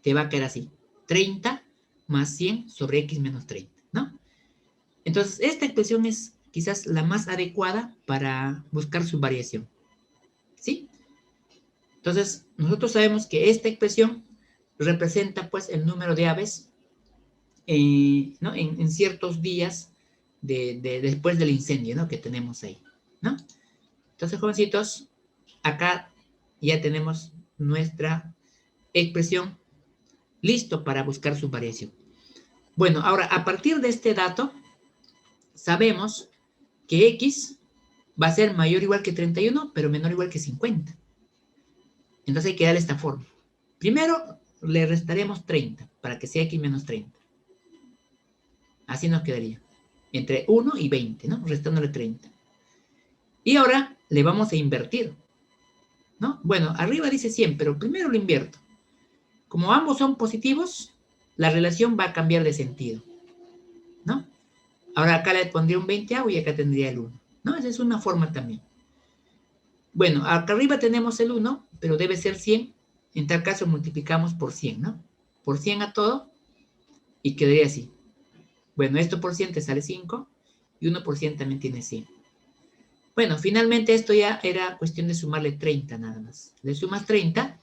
te va a quedar así. 30 más 100 sobre x menos 30, ¿no? Entonces, esta expresión es quizás la más adecuada para buscar su variación, ¿sí? Entonces, nosotros sabemos que esta expresión representa, pues, el número de aves, ¿no? En ciertos días después del incendio, ¿no? Que tenemos ahí, ¿no? Entonces, jovencitos, acá ya tenemos nuestra expresión listo para buscar su variación. Bueno, ahora, a partir de este dato, sabemos que x va a ser mayor o igual que 31, pero menor o igual que 50. Entonces hay que darle esta forma. Primero le restaremos 30 para que sea x menos 30. Así nos quedaría. Entre 1 y 20, ¿no? Restándole 30. Y ahora le vamos a invertir, ¿no? Bueno, arriba dice 100, pero primero lo invierto. Como ambos son positivos, la relación va a cambiar de sentido, ¿no? Ahora acá le pondría un 20avo y acá tendría el 1, ¿no? Esa es una forma también. Bueno, acá arriba tenemos el 1, pero debe ser 100. En tal caso multiplicamos por 100, ¿no? Por 100 a todo y quedaría así. Bueno, esto por 100 te sale 5 y 1 por 100 también tiene 100. Bueno, finalmente esto ya era cuestión de sumarle 30 nada más. Le sumas 30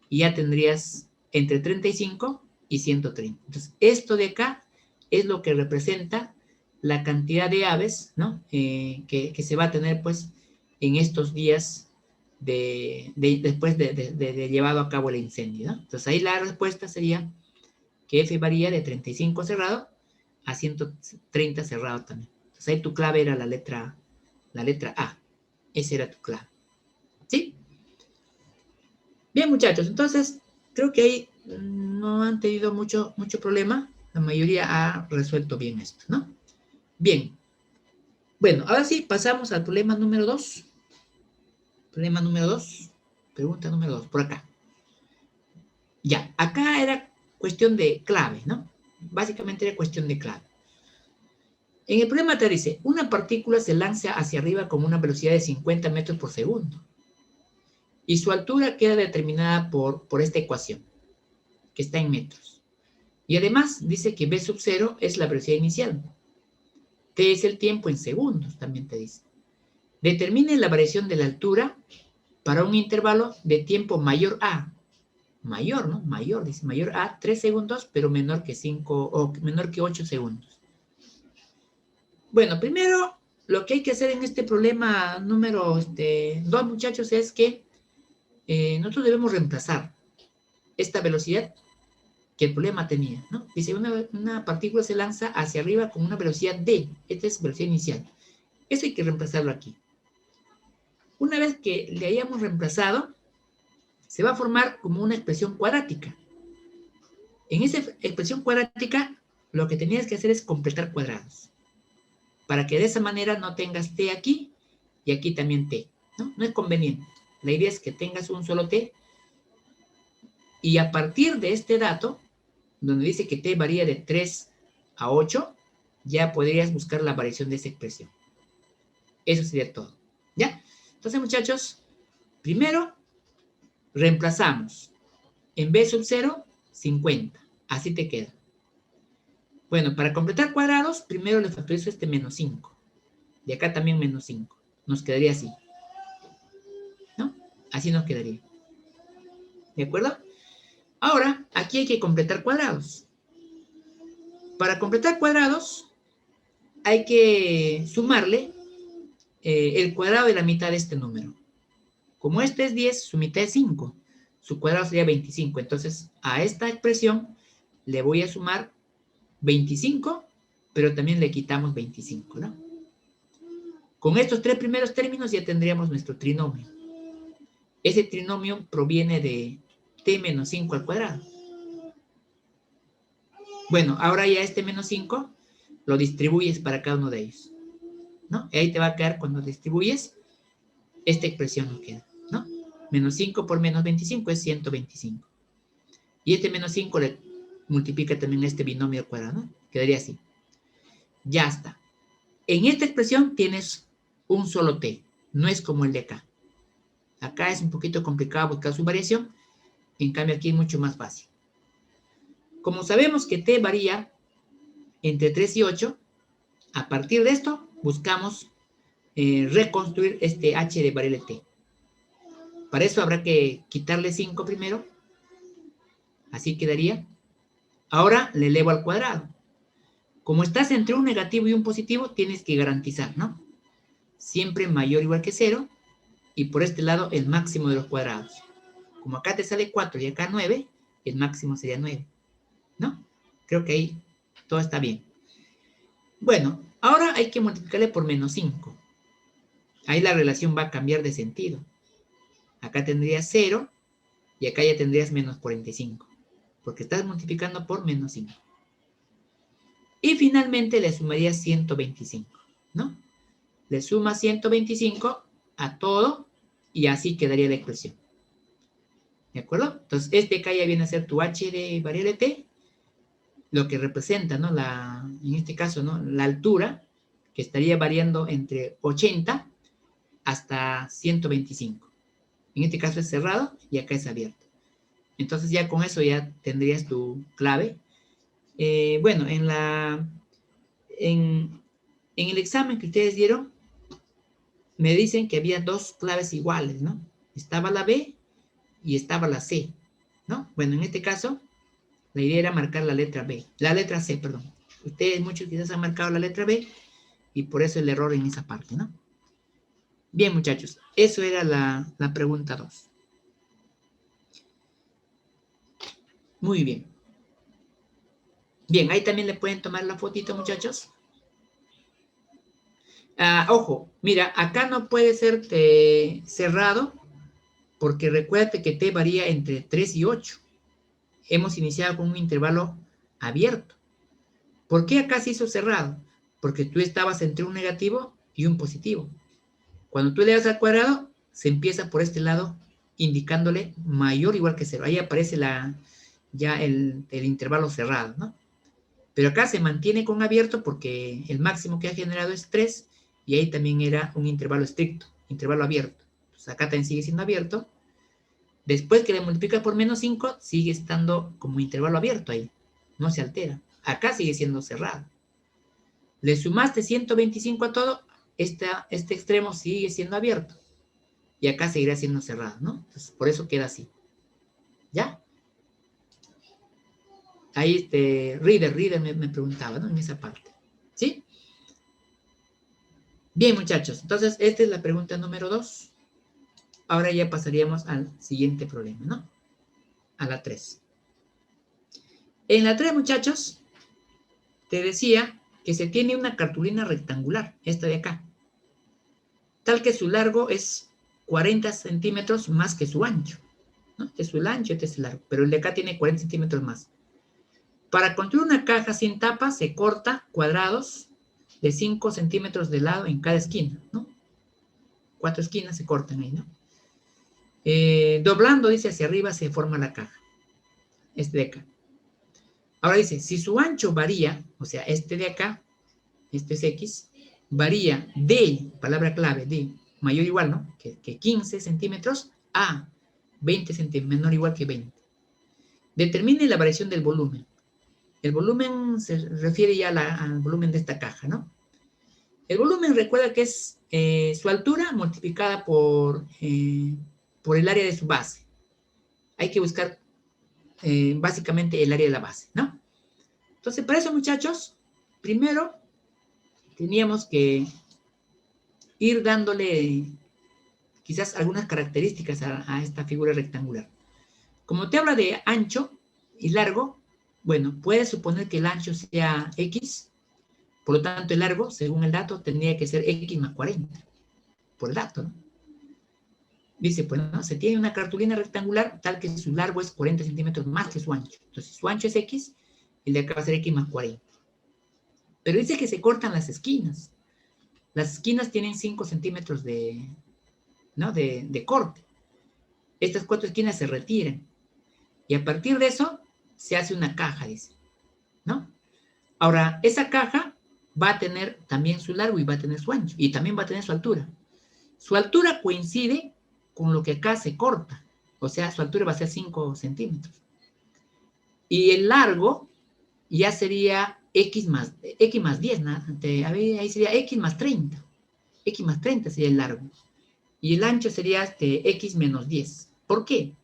y ya tendrías entre 35 y 130. Entonces, esto de acá es lo que representa la cantidad de aves, ¿no? Que se va a tener, pues, en estos días después de llevado a cabo el incendio, ¿no? Entonces, ahí la respuesta sería que F varía de 35 cerrado a 130 cerrado también. Entonces, ahí tu clave era la letra A. Esa era tu clave. ¿Sí? Bien, muchachos, entonces creo que ahí no han tenido mucho problema. La mayoría ha resuelto bien esto, ¿no? Bien. Bueno, ahora sí, pasamos al problema número 2. Problema número 2. Pregunta número 2, por acá. Ya, acá era cuestión de clave, ¿no? Básicamente era cuestión de clave. En el problema te dice, una partícula se lanza hacia arriba con una velocidad de 50 metros por segundo. Y su altura queda determinada por esta ecuación, que está en metros. Y además dice que B sub 0 es la velocidad inicial. T es el tiempo en segundos, también te dice. Determine la variación de la altura para un intervalo de tiempo mayor a. Mayor, ¿no? Mayor, dice mayor a 3 segundos, pero menor que 5 o menor que 8 segundos. Bueno, primero lo que hay que hacer en este problema número 2, muchachos, es que nosotros debemos reemplazar esta velocidad que el problema tenía, ¿no? Dice, una partícula se lanza hacia arriba con una velocidad d. Esta es velocidad inicial. Eso hay que reemplazarlo aquí. Una vez que le hayamos reemplazado, se va a formar como una expresión cuadrática. En esa expresión cuadrática, lo que tenías que hacer es completar cuadrados. Para que de esa manera no tengas t aquí y aquí también t, ¿no? No es conveniente. La idea es que tengas un solo t y a partir de este dato, donde dice que t varía de 3 a 8, ya podrías buscar la variación de esa expresión. Eso sería todo, ¿ya? Entonces, muchachos, primero reemplazamos en b sub 0, 50. Así te queda. Bueno, para completar cuadrados, primero le factorizo este menos 5. De acá también menos 5. Nos quedaría así, ¿no? Así nos quedaría. ¿De acuerdo? Ahora, aquí hay que completar cuadrados. Para completar cuadrados, hay que sumarle el cuadrado de la mitad de este número. Como este es 10, su mitad es 5. Su cuadrado sería 25. Entonces, a esta expresión le voy a sumar 25, pero también le quitamos 25, ¿no? Con estos tres primeros términos ya tendríamos nuestro trinomio. Ese trinomio proviene de t menos 5 al cuadrado. Bueno, ahora ya este menos 5 lo distribuyes para cada uno de ellos, ¿no? Y ahí te va a quedar, cuando distribuyes, esta expresión nos queda, ¿no? Menos 5 por menos 25 es 125. Y este menos 5 le multiplica también este binomio al cuadrado, ¿no? Quedaría así. Ya está. En esta expresión tienes un solo t, no es como el de acá. Acá es un poquito complicado buscar su variación, en cambio aquí es mucho más fácil. Como sabemos que t varía entre 3 y 8, a partir de esto buscamos reconstruir este h de variable t. Para eso habrá que quitarle 5 primero, así quedaría. Ahora le elevo al cuadrado. Como estás entre un negativo y un positivo, tienes que garantizar, ¿no? Siempre mayor o igual que 0, y por este lado el máximo de los cuadrados. Como acá te sale 4 y acá 9, el máximo sería 9, ¿no? Creo que ahí todo está bien. Bueno, ahora hay que multiplicarle por menos 5. Ahí la relación va a cambiar de sentido. Acá tendrías 0 y acá ya tendrías menos 45, porque estás multiplicando por menos 5. Y finalmente le sumarías 125, ¿no? Le sumas 125 a todo y así quedaría la expresión. ¿De acuerdo? Entonces, este acá ya viene a ser tu h de variable t, lo que representa, ¿no? En este caso, ¿no? La altura, que estaría variando entre 80 hasta 125. En este caso es cerrado y acá es abierto. Entonces ya con eso ya tendrías tu clave. Bueno, en el examen que ustedes dieron, me dicen que había dos claves iguales, ¿no? Estaba la B y estaba la C, ¿no? Bueno, en este caso, la idea era marcar la letra B, la letra C, perdón. Ustedes muchos quizás han marcado la letra B y por eso el error en esa parte, ¿no? Bien, muchachos, eso era la pregunta 2. Muy bien. Bien, ahí también le pueden tomar la fotito, muchachos. Ojo, mira, acá no puede ser cerrado porque recuérdate que t varía entre 3 y 8. Hemos iniciado con un intervalo abierto. ¿Por qué acá se hizo cerrado? Porque tú estabas entre un negativo y un positivo. Cuando tú le das al cuadrado, se empieza por este lado indicándole mayor o igual que 0. Ahí aparece ya el intervalo cerrado, ¿no? Pero acá se mantiene con abierto porque el máximo que ha generado es 3 y ahí también era un intervalo estricto, intervalo abierto. Entonces acá también sigue siendo abierto. Después que le multiplica por menos 5, sigue estando como intervalo abierto ahí. No se altera. Acá sigue siendo cerrado. Le sumaste 125 a todo, este extremo sigue siendo abierto. Y acá seguirá siendo cerrado, ¿no? Entonces, por eso queda así. ¿Ya? Ahí Reader me preguntaba, ¿no? En esa parte. ¿Sí? Bien, muchachos. Entonces, esta es la pregunta número 2. Ahora ya pasaríamos al siguiente problema, ¿no? A la 3. En la 3, muchachos, te decía que se tiene una cartulina rectangular, esta de acá, tal que su largo es 40 centímetros más que su ancho, ¿no? Este es el ancho, este es el largo, pero el de acá tiene 40 centímetros más. Para construir una caja sin tapa se corta cuadrados de 5 centímetros de lado en cada esquina, ¿no? 4 esquinas se cortan ahí, ¿no? Doblando, dice, hacia arriba se forma la caja, este de acá. Ahora dice, si su ancho varía, o sea, este de acá, este es X, varía de, palabra clave, de mayor o igual, ¿no? Que 15 centímetros a 20 centímetros, menor o igual que 20. Determine la variación del volumen. El volumen se refiere ya al volumen de esta caja, ¿no? El volumen, recuerda que es su altura multiplicada por el área de su base. Hay que buscar básicamente el área de la base, ¿no? Entonces, para eso, muchachos, primero teníamos que ir dándole quizás algunas características a esta figura rectangular. Como te habla de ancho y largo, bueno, puedes suponer que el ancho sea X, por lo tanto el largo, según el dato, tendría que ser X más 40, por el dato, ¿no? Dice, pues, ¿no? Se tiene una cartulina rectangular tal que su largo es 40 centímetros más que su ancho. Entonces, su ancho es X, y de acá va a ser X más 40. Pero dice que se cortan las esquinas. Las esquinas tienen 5 centímetros ¿no? de corte. Estas 4 esquinas se retiran. Y a partir de eso, se hace una caja, dice, ¿no? Ahora, esa caja va a tener también su largo y va a tener su ancho. Y también va a tener su altura. Su altura coincide con lo que acá se corta. O sea, su altura va a ser 5 centímetros. Y el largo ya sería X más 10, ¿no? Ahí sería X más 30. X más 30 sería el largo. Y el ancho sería X menos 10. ¿Por qué?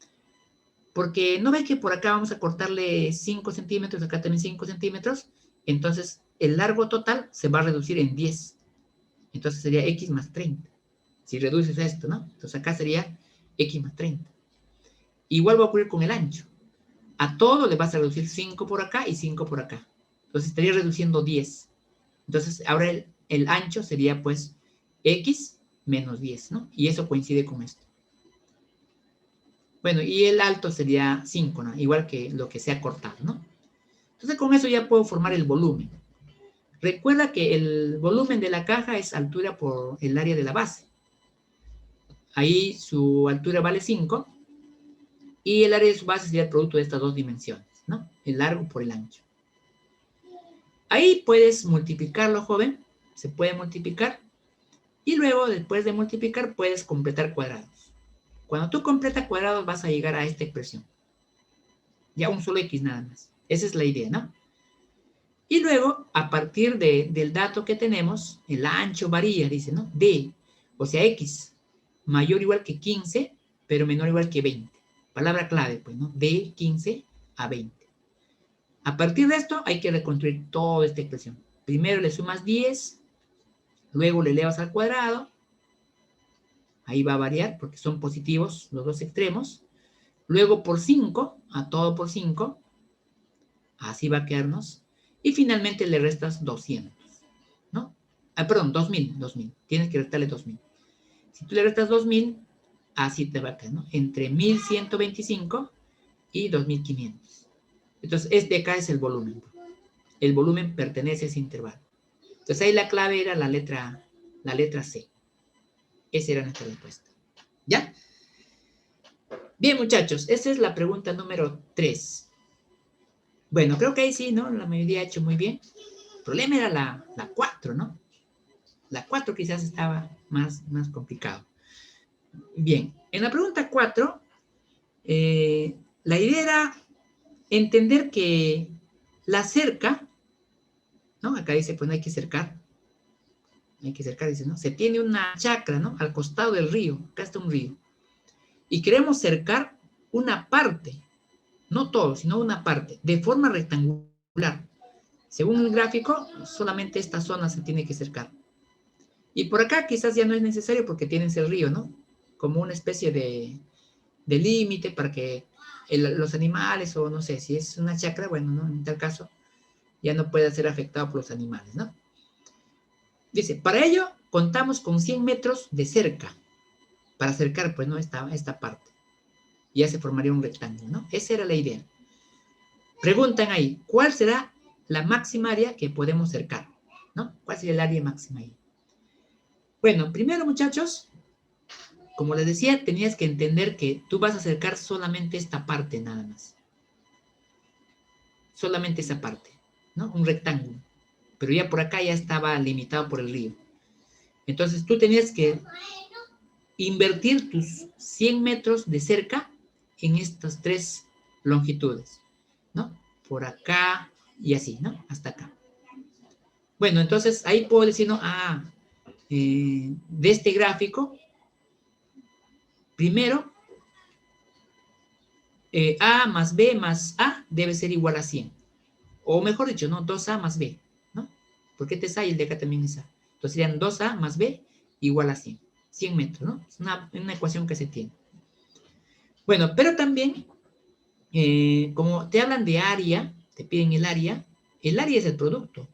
Porque no ves que por acá vamos a cortarle 5 centímetros, acá también 5 centímetros. Entonces, el largo total se va a reducir en 10. Entonces sería X más 30. Si reduces esto, ¿no? Entonces acá sería X más 30. Igual va a ocurrir con el ancho. A todo le vas a reducir 5 por acá y 5 por acá. Entonces estaría reduciendo 10. Entonces ahora el ancho sería pues X menos 10, ¿no? Y eso coincide con esto. Bueno, y el alto sería 5, ¿no? Igual que lo que se ha cortado, ¿no? Entonces con eso ya puedo formar el volumen. Recuerda que el volumen de la caja es altura por el área de la base. Ahí su altura vale 5 y el área de su base sería el producto de estas dos dimensiones, ¿no? El largo por el ancho. Ahí puedes multiplicarlo, joven. Se puede multiplicar. Y luego, después de multiplicar, puedes completar cuadrados. Cuando tú completas cuadrados, vas a llegar a esta expresión. Ya un solo X nada más. Esa es la idea, ¿no? Y luego, a partir del dato que tenemos, el ancho varía, dice, ¿no? D, o sea, X, mayor o igual que 15, pero menor o igual que 20. Palabra clave, pues, ¿no? De 15 a 20. A partir de esto, hay que reconstruir toda esta expresión. Primero le sumas 10, luego le elevas al cuadrado. Ahí va a variar porque son positivos los dos extremos. Luego por 5, a todo por 5. Así va a quedarnos. Y finalmente le restas 200, ¿no? Perdón, 2000. Tienes que restarle 2000. Si tú le restas 2000, así te va a quedar, ¿no? Entre 1125 y 2500. Entonces, este acá es el volumen. El volumen pertenece a ese intervalo. Entonces, ahí la clave era la letra C. Esa era nuestra respuesta. ¿Ya? Bien, muchachos, esa es la pregunta número 3. Bueno, creo que ahí sí, ¿no? La mayoría ha hecho muy bien. El problema era la 4, ¿no? La 4 quizás estaba más complicado. Bien, en la pregunta 4, la idea era entender que la cerca, ¿no? Acá dice, pues no hay que cercar. Hay que cercar, dice, ¿no? Se tiene una chacra, ¿no? Al costado del río. Acá está un río. Y queremos cercar una parte, no todo, sino una parte, de forma rectangular. Según el gráfico, solamente esta zona se tiene que cercar. Y por acá quizás ya no es necesario porque tienes el río, ¿no? Como una especie de límite para que los animales, o no sé, si es una chacra, bueno, ¿no? En tal caso, ya no puede ser afectado por los animales, ¿no? Dice, para ello contamos con 100 metros de cerca, para cercar, pues, ¿no? Esta parte. Ya se formaría un rectángulo, ¿no? Esa era la idea. Preguntan ahí, ¿cuál será la máxima área que podemos cercar? ¿No? ¿Cuál sería el área máxima ahí? Bueno, primero, muchachos, como les decía, tenías que entender que tú vas a cercar solamente esta parte nada más. Solamente esa parte, ¿no? Un rectángulo. Pero ya por acá ya estaba limitado por el río. Entonces tú tenías que invertir tus 100 metros de cerca en estas tres longitudes, ¿no? Por acá y así, ¿no? Hasta acá. Bueno, entonces ahí puedo decir, ¿no? De este gráfico, primero A más B más A debe ser igual a 100. O mejor dicho, ¿no? 2A más B, ¿no? Porque este es A y el de acá también es A. Entonces serían 2A más B igual a 100. 100 metros, ¿no? Es una ecuación que se tiene. Bueno, pero también, como te hablan de área, te piden el área es el producto.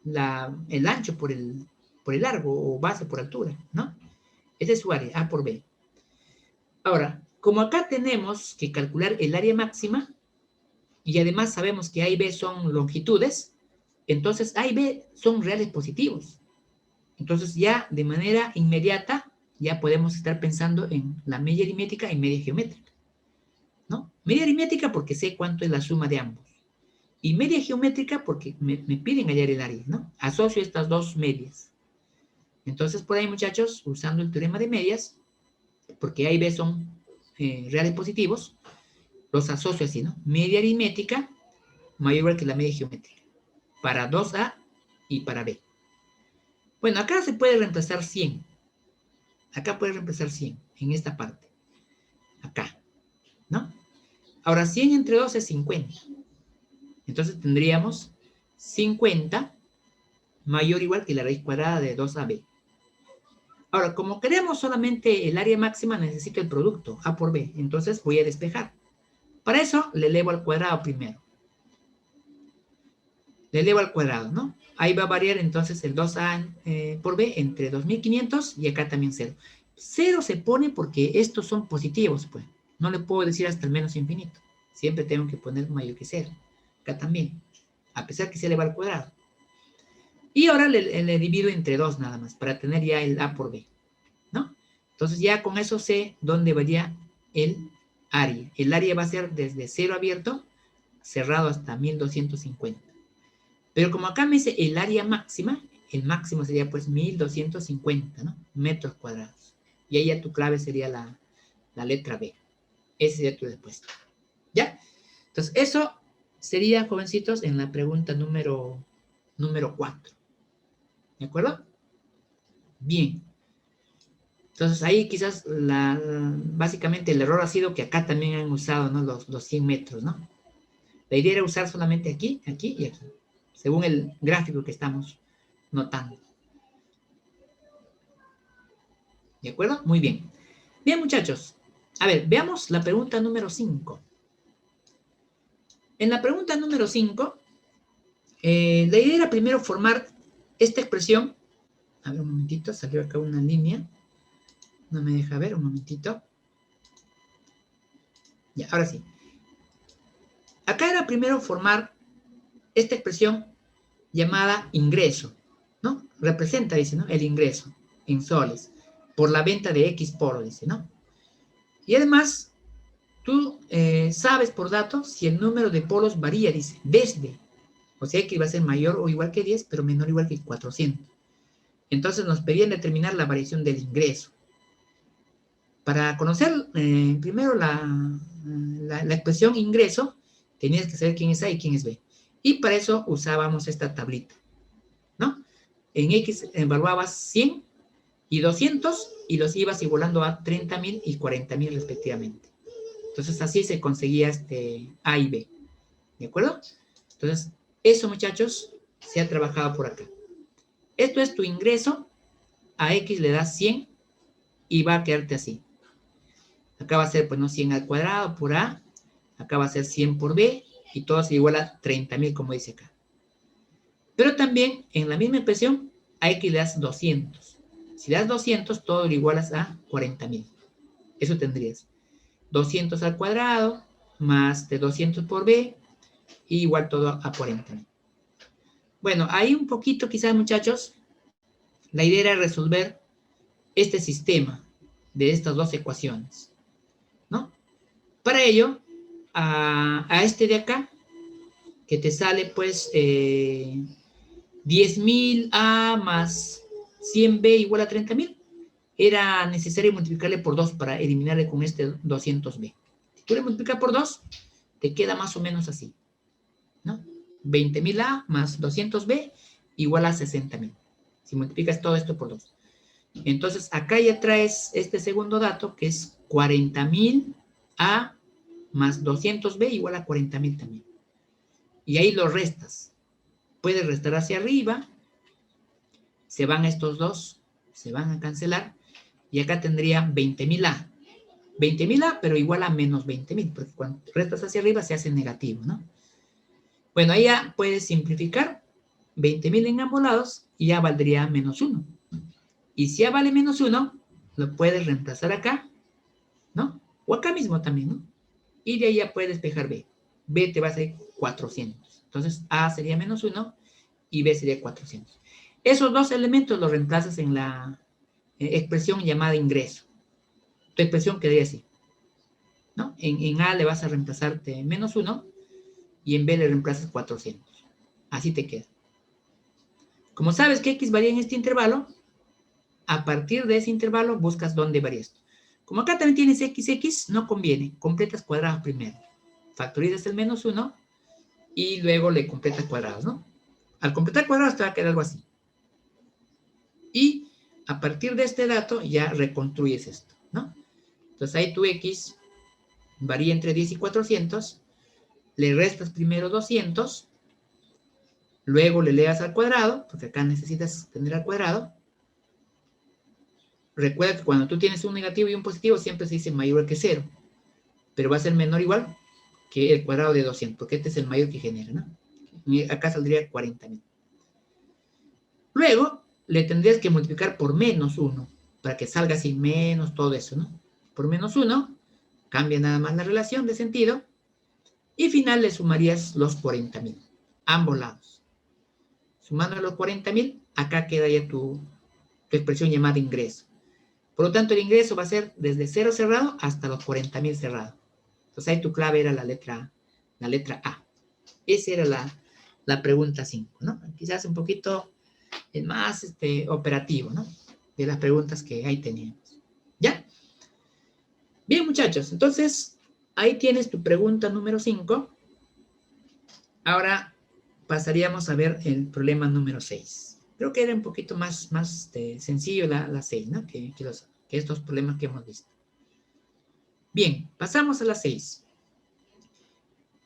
El ancho por el largo o base por altura, ¿no? Ese es su área, A por B. Ahora, como acá tenemos que calcular el área máxima, y además sabemos que A y B son longitudes, entonces A y B son reales positivos. Entonces ya de manera inmediata ya podemos estar pensando en la media aritmética y media geométrica, ¿no? Media aritmética porque sé cuánto es la suma de ambos. Y media geométrica porque me piden hallar el área, ¿no? Asocio estas dos medias. Entonces por ahí, muchachos, usando el teorema de medias, porque A y B son reales positivos, los asocio así, ¿no? Media aritmética mayor que la media geométrica, para 2A y para B. Bueno, acá se puede reemplazar 100. Acá puede reemplazar 100, en esta parte. Acá, ¿no? Ahora, 100 entre 2 es 50. Entonces tendríamos 50 mayor o igual que la raíz cuadrada de 2AB. Ahora, como queremos solamente el área máxima, necesito el producto, A por B. Entonces voy a despejar. Para eso, le elevo al cuadrado primero. Le elevo al cuadrado, ¿no? Ahí va a variar entonces el 2A por B entre 2500 y acá también 0. 0 se pone porque estos son positivos, pues. No le puedo decir hasta el menos infinito. Siempre tengo que poner mayor que 0. Acá también. A pesar que se eleva al cuadrado. Y ahora le divido entre 2 nada más, para tener ya el A por B, ¿no? Entonces ya con eso sé dónde varía el área. El área va a ser desde 0 abierto, cerrado hasta 1250. Pero como acá me dice el área máxima, el máximo sería pues 1250, ¿no? Metros cuadrados. Y ahí ya tu clave sería la letra B. Esa sería tu respuesta. ¿Ya? Entonces eso sería, jovencitos, en la pregunta número 4. ¿De acuerdo? Bien. Entonces ahí quizás básicamente el error ha sido que acá también han usado, ¿no? los 100 metros, ¿no? La idea era usar solamente aquí, aquí y aquí, según el gráfico que estamos notando. ¿De acuerdo? Muy bien. Bien, muchachos. A ver, veamos la pregunta número 5. En la pregunta número 5, la idea era primero formar esta expresión. A ver, un momentito, salió acá una línea. No me deja ver, un momentito. Ya, ahora sí. Acá era primero formar esta expresión llamada ingreso, ¿no? Representa, dice, ¿no? El ingreso en soles por la venta de X polo, dice, ¿no? Y además, tú sabes por datos si el número de polos varía, dice, desde, o sea que iba a ser mayor o igual que 10, pero menor o igual que 400. Entonces nos pedían determinar la variación del ingreso. Para conocer primero la expresión ingreso, tenías que saber quién es A y quién es B. Y para eso usábamos esta tablita, ¿no? En X evaluabas 100 y 200 y los ibas igualando a 30.000 y 40.000 respectivamente. Entonces así se conseguía A y B. ¿De acuerdo? Entonces, eso, muchachos, se ha trabajado por acá. Esto es tu ingreso. A X le das 100 y va a quedarte así. Acá va a ser, pues, no 100 al cuadrado por A. Acá va a ser 100 por B. Y todo se iguala a 30.000, como dice acá. Pero también, en la misma expresión, a X le das 200. Si le das 200, todo lo igualas a 40.000. Eso tendrías. 200 al cuadrado, más de 200 por B, y igual todo a 40.000. Bueno, ahí un poquito quizás, muchachos, la idea era resolver este sistema de estas dos ecuaciones, ¿no? Para ello, a este de acá, que te sale pues 10.000A más 100B igual a 30.000, era necesario multiplicarle por 2 para eliminarle con este 200B. Si tú le multiplicas por 2, te queda más o menos así, ¿no? 20.000A más 200B igual a 60.000. Si multiplicas todo esto por 2. Entonces, acá ya traes este segundo dato, que es 40.000A más 200b igual a 40.000 también. Y ahí lo restas. Puedes restar hacia arriba. Se van estos dos. Se van a cancelar. Y acá tendría 20.000a. 20.000a, pero igual a menos 20.000. Porque cuando restas hacia arriba se hace negativo, ¿no? Bueno, ahí ya puedes simplificar. 20.000 en ambos lados. Y ya valdría menos 1. Y si ya vale menos 1, lo puedes reemplazar acá, ¿no? O acá mismo también, ¿no? Y de ahí ya puedes despejar B. B te va a ser 400. Entonces, A sería menos 1 y B sería 400. Esos dos elementos los reemplazas en la expresión llamada ingreso. Tu expresión quedaría así, ¿no? En A le vas a reemplazarte menos 1 y en B le reemplazas 400. Así te queda. Como sabes que X varía en este intervalo, a partir de ese intervalo buscas dónde varía esto. Como acá también tienes XX, no conviene. Completas cuadrados primero. Factorizas el menos 1 y luego le completas cuadrados, ¿no? Al completar cuadrados te va a quedar algo así. Y a partir de este dato ya reconstruyes esto, ¿no? Entonces ahí tu X varía entre 10 y 400. Le restas primero 200. Luego le leas al cuadrado, porque acá necesitas tener al cuadrado. Recuerda que cuando tú tienes un negativo y un positivo siempre se dice mayor que 0. Pero va a ser menor o igual que el cuadrado de 200, porque este es el mayor que genera, ¿no? Y acá saldría 40.000. Luego le tendrías que multiplicar por menos 1, para que salga así menos todo eso, ¿no? Por menos 1, cambia nada más la relación de sentido, y al final le sumarías los 40.000, ambos lados. Sumando los 40.000, acá queda ya tu expresión llamada ingreso. Por lo tanto, el ingreso va a ser desde 0 cerrado hasta los 40.000 cerrado. Entonces ahí tu clave era la letra A. Esa era la pregunta 5, ¿no? Quizás un poquito más operativo, ¿no? De las preguntas que ahí teníamos. ¿Ya? Bien, muchachos. Entonces, ahí tienes tu pregunta número 5. Ahora pasaríamos a ver el problema número 6. Creo que era un poquito más sencillo la 6, ¿no? Que estos problemas que hemos visto. Bien, pasamos a la 6.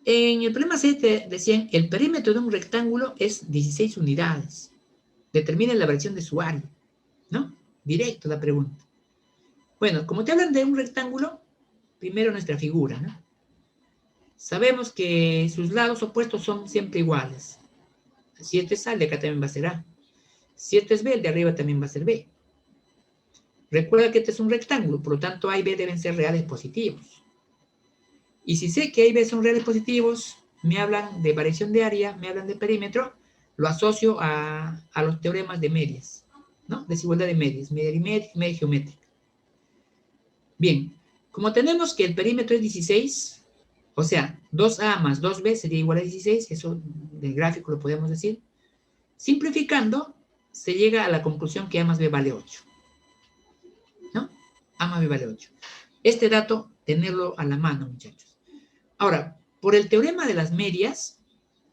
En el problema 6 te decían, el perímetro de un rectángulo es 16 unidades. Determina la variación de su área, ¿no? Directo la pregunta. Bueno, como te hablan de un rectángulo, primero nuestra figura, ¿no? Sabemos que sus lados opuestos son siempre iguales. Si este es A, el de acá también va a ser A. Si este es B, el de arriba también va a ser B. Recuerda que este es un rectángulo, por lo tanto A y B deben ser reales positivos. Y si sé que A y B son reales positivos, me hablan de variación de área, me hablan de perímetro, lo asocio a los teoremas de medias, ¿no? Desigualdad de medias, media aritmética y media geométrica. Bien, como tenemos que el perímetro es 16, o sea, 2A más 2B sería igual a 16, eso del gráfico lo podemos decir. Simplificando, se llega a la conclusión que A más B vale 8, ¿no? A más B vale 8. Este dato, tenerlo a la mano, muchachos. Ahora, por el teorema de las medias,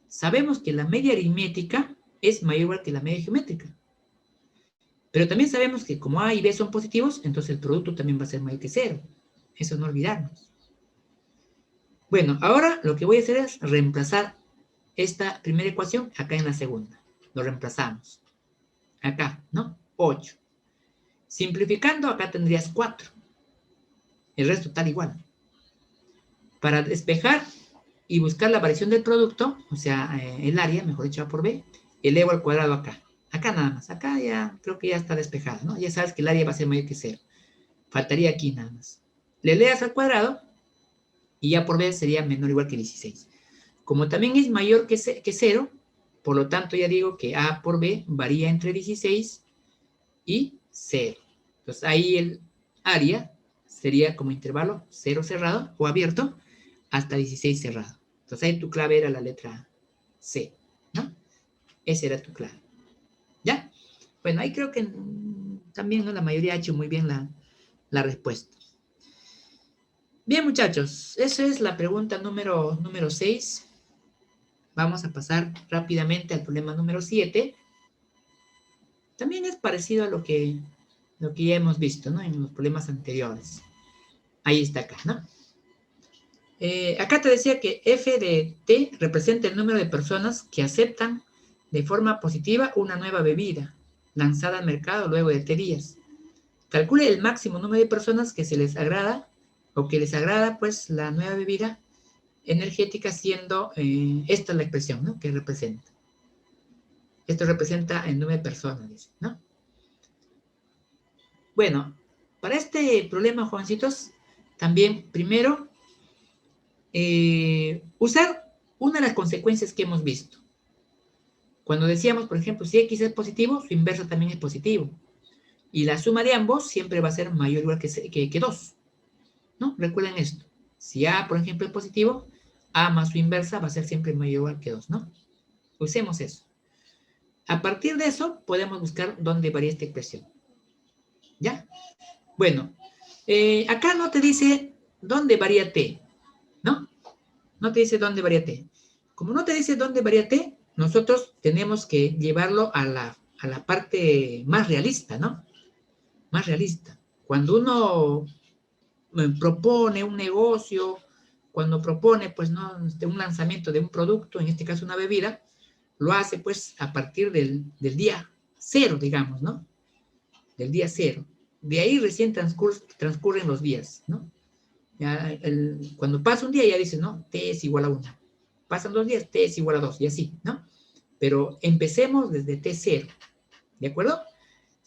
sabemos que la media aritmética es mayor o igual que la media geométrica. Pero también sabemos que como A y B son positivos, entonces el producto también va a ser mayor que 0. Eso no olvidarnos. Bueno, ahora lo que voy a hacer es reemplazar esta primera ecuación acá en la segunda. Lo reemplazamos. Acá, ¿no? 8. Simplificando, acá tendrías 4. El resto tal igual. Para despejar y buscar la variación del producto, o sea, el área, mejor dicho, A por B, elevo al cuadrado acá. Acá nada más. Acá ya creo que ya está despejado, ¿no? Ya sabes que el área va a ser mayor que 0. Faltaría aquí nada más. Le leas al cuadrado y A por B sería menor o igual que 16. Como también es mayor que 0, por lo tanto ya digo que A por B varía entre 16 y 0. Entonces ahí el área sería como intervalo 0 cerrado o abierto hasta 16 cerrado. Entonces ahí tu clave era la letra C, ¿no? Esa era tu clave. ¿Ya? Bueno, ahí creo que también, ¿no? La mayoría ha hecho muy bien la respuesta. Bien, muchachos, esa es la pregunta número 6. Vamos a pasar rápidamente al problema número 7. También es parecido a lo que ya hemos visto, ¿no? En los problemas anteriores. Ahí está acá, ¿no? Acá te decía que f de t representa el número de personas que aceptan de forma positiva una nueva bebida lanzada al mercado luego de t días. Calcule el máximo número de personas que se les agrada o que les agrada pues la nueva bebida energética, siendo esta la expresión, ¿no?, que representa. Esto representa el número de personas, dice, ¿no? Bueno, para este problema, jovencitos, también primero usar una de las consecuencias que hemos visto. Cuando decíamos, por ejemplo, si x es positivo, su inversa también es positivo. Y la suma de ambos siempre va a ser mayor o igual que 2. ¿No? Recuerden esto. Si a, por ejemplo, es positivo, a más su inversa va a ser siempre mayor o igual que 2, ¿no? Usemos eso. A partir de eso, podemos buscar dónde varía esta expresión. ¿Ya? Bueno, acá no te dice dónde varía t, ¿no? No te dice dónde varía t. Como no te dice dónde varía t, nosotros tenemos que llevarlo a la parte más realista, ¿no? Más realista. Cuando uno propone un negocio, cuando propone, pues, ¿no?, un lanzamiento de un producto, en este caso una bebida, lo hace, pues, a partir del día 0, digamos, ¿no? Del día 0. De ahí recién transcurren los días, ¿no? Ya cuando pasa un día ya dice, no, t es igual a 1. Pasan 2 días, t es igual a 2, y así, ¿no? Pero empecemos desde t0, ¿de acuerdo?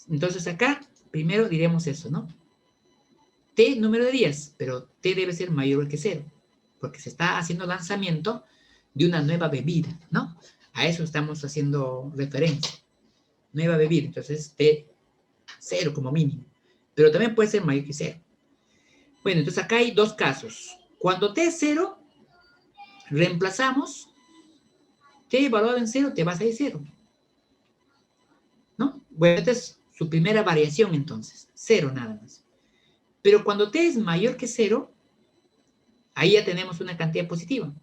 Entonces acá, primero diremos eso, ¿no? T número de días, pero t debe ser mayor que 0, porque se está haciendo lanzamiento de una nueva bebida, ¿no? A eso estamos haciendo referencia. Nueva bebida, entonces t 0 como mínimo, pero también puede ser mayor que 0. Bueno, entonces acá hay dos casos. Cuando t es 0, reemplazamos t evaluado en 0, te vas a ir 0, ¿no? Bueno, esta es su primera variación entonces, 0 nada más. Pero cuando t es mayor que 0, ahí ya tenemos una cantidad positiva.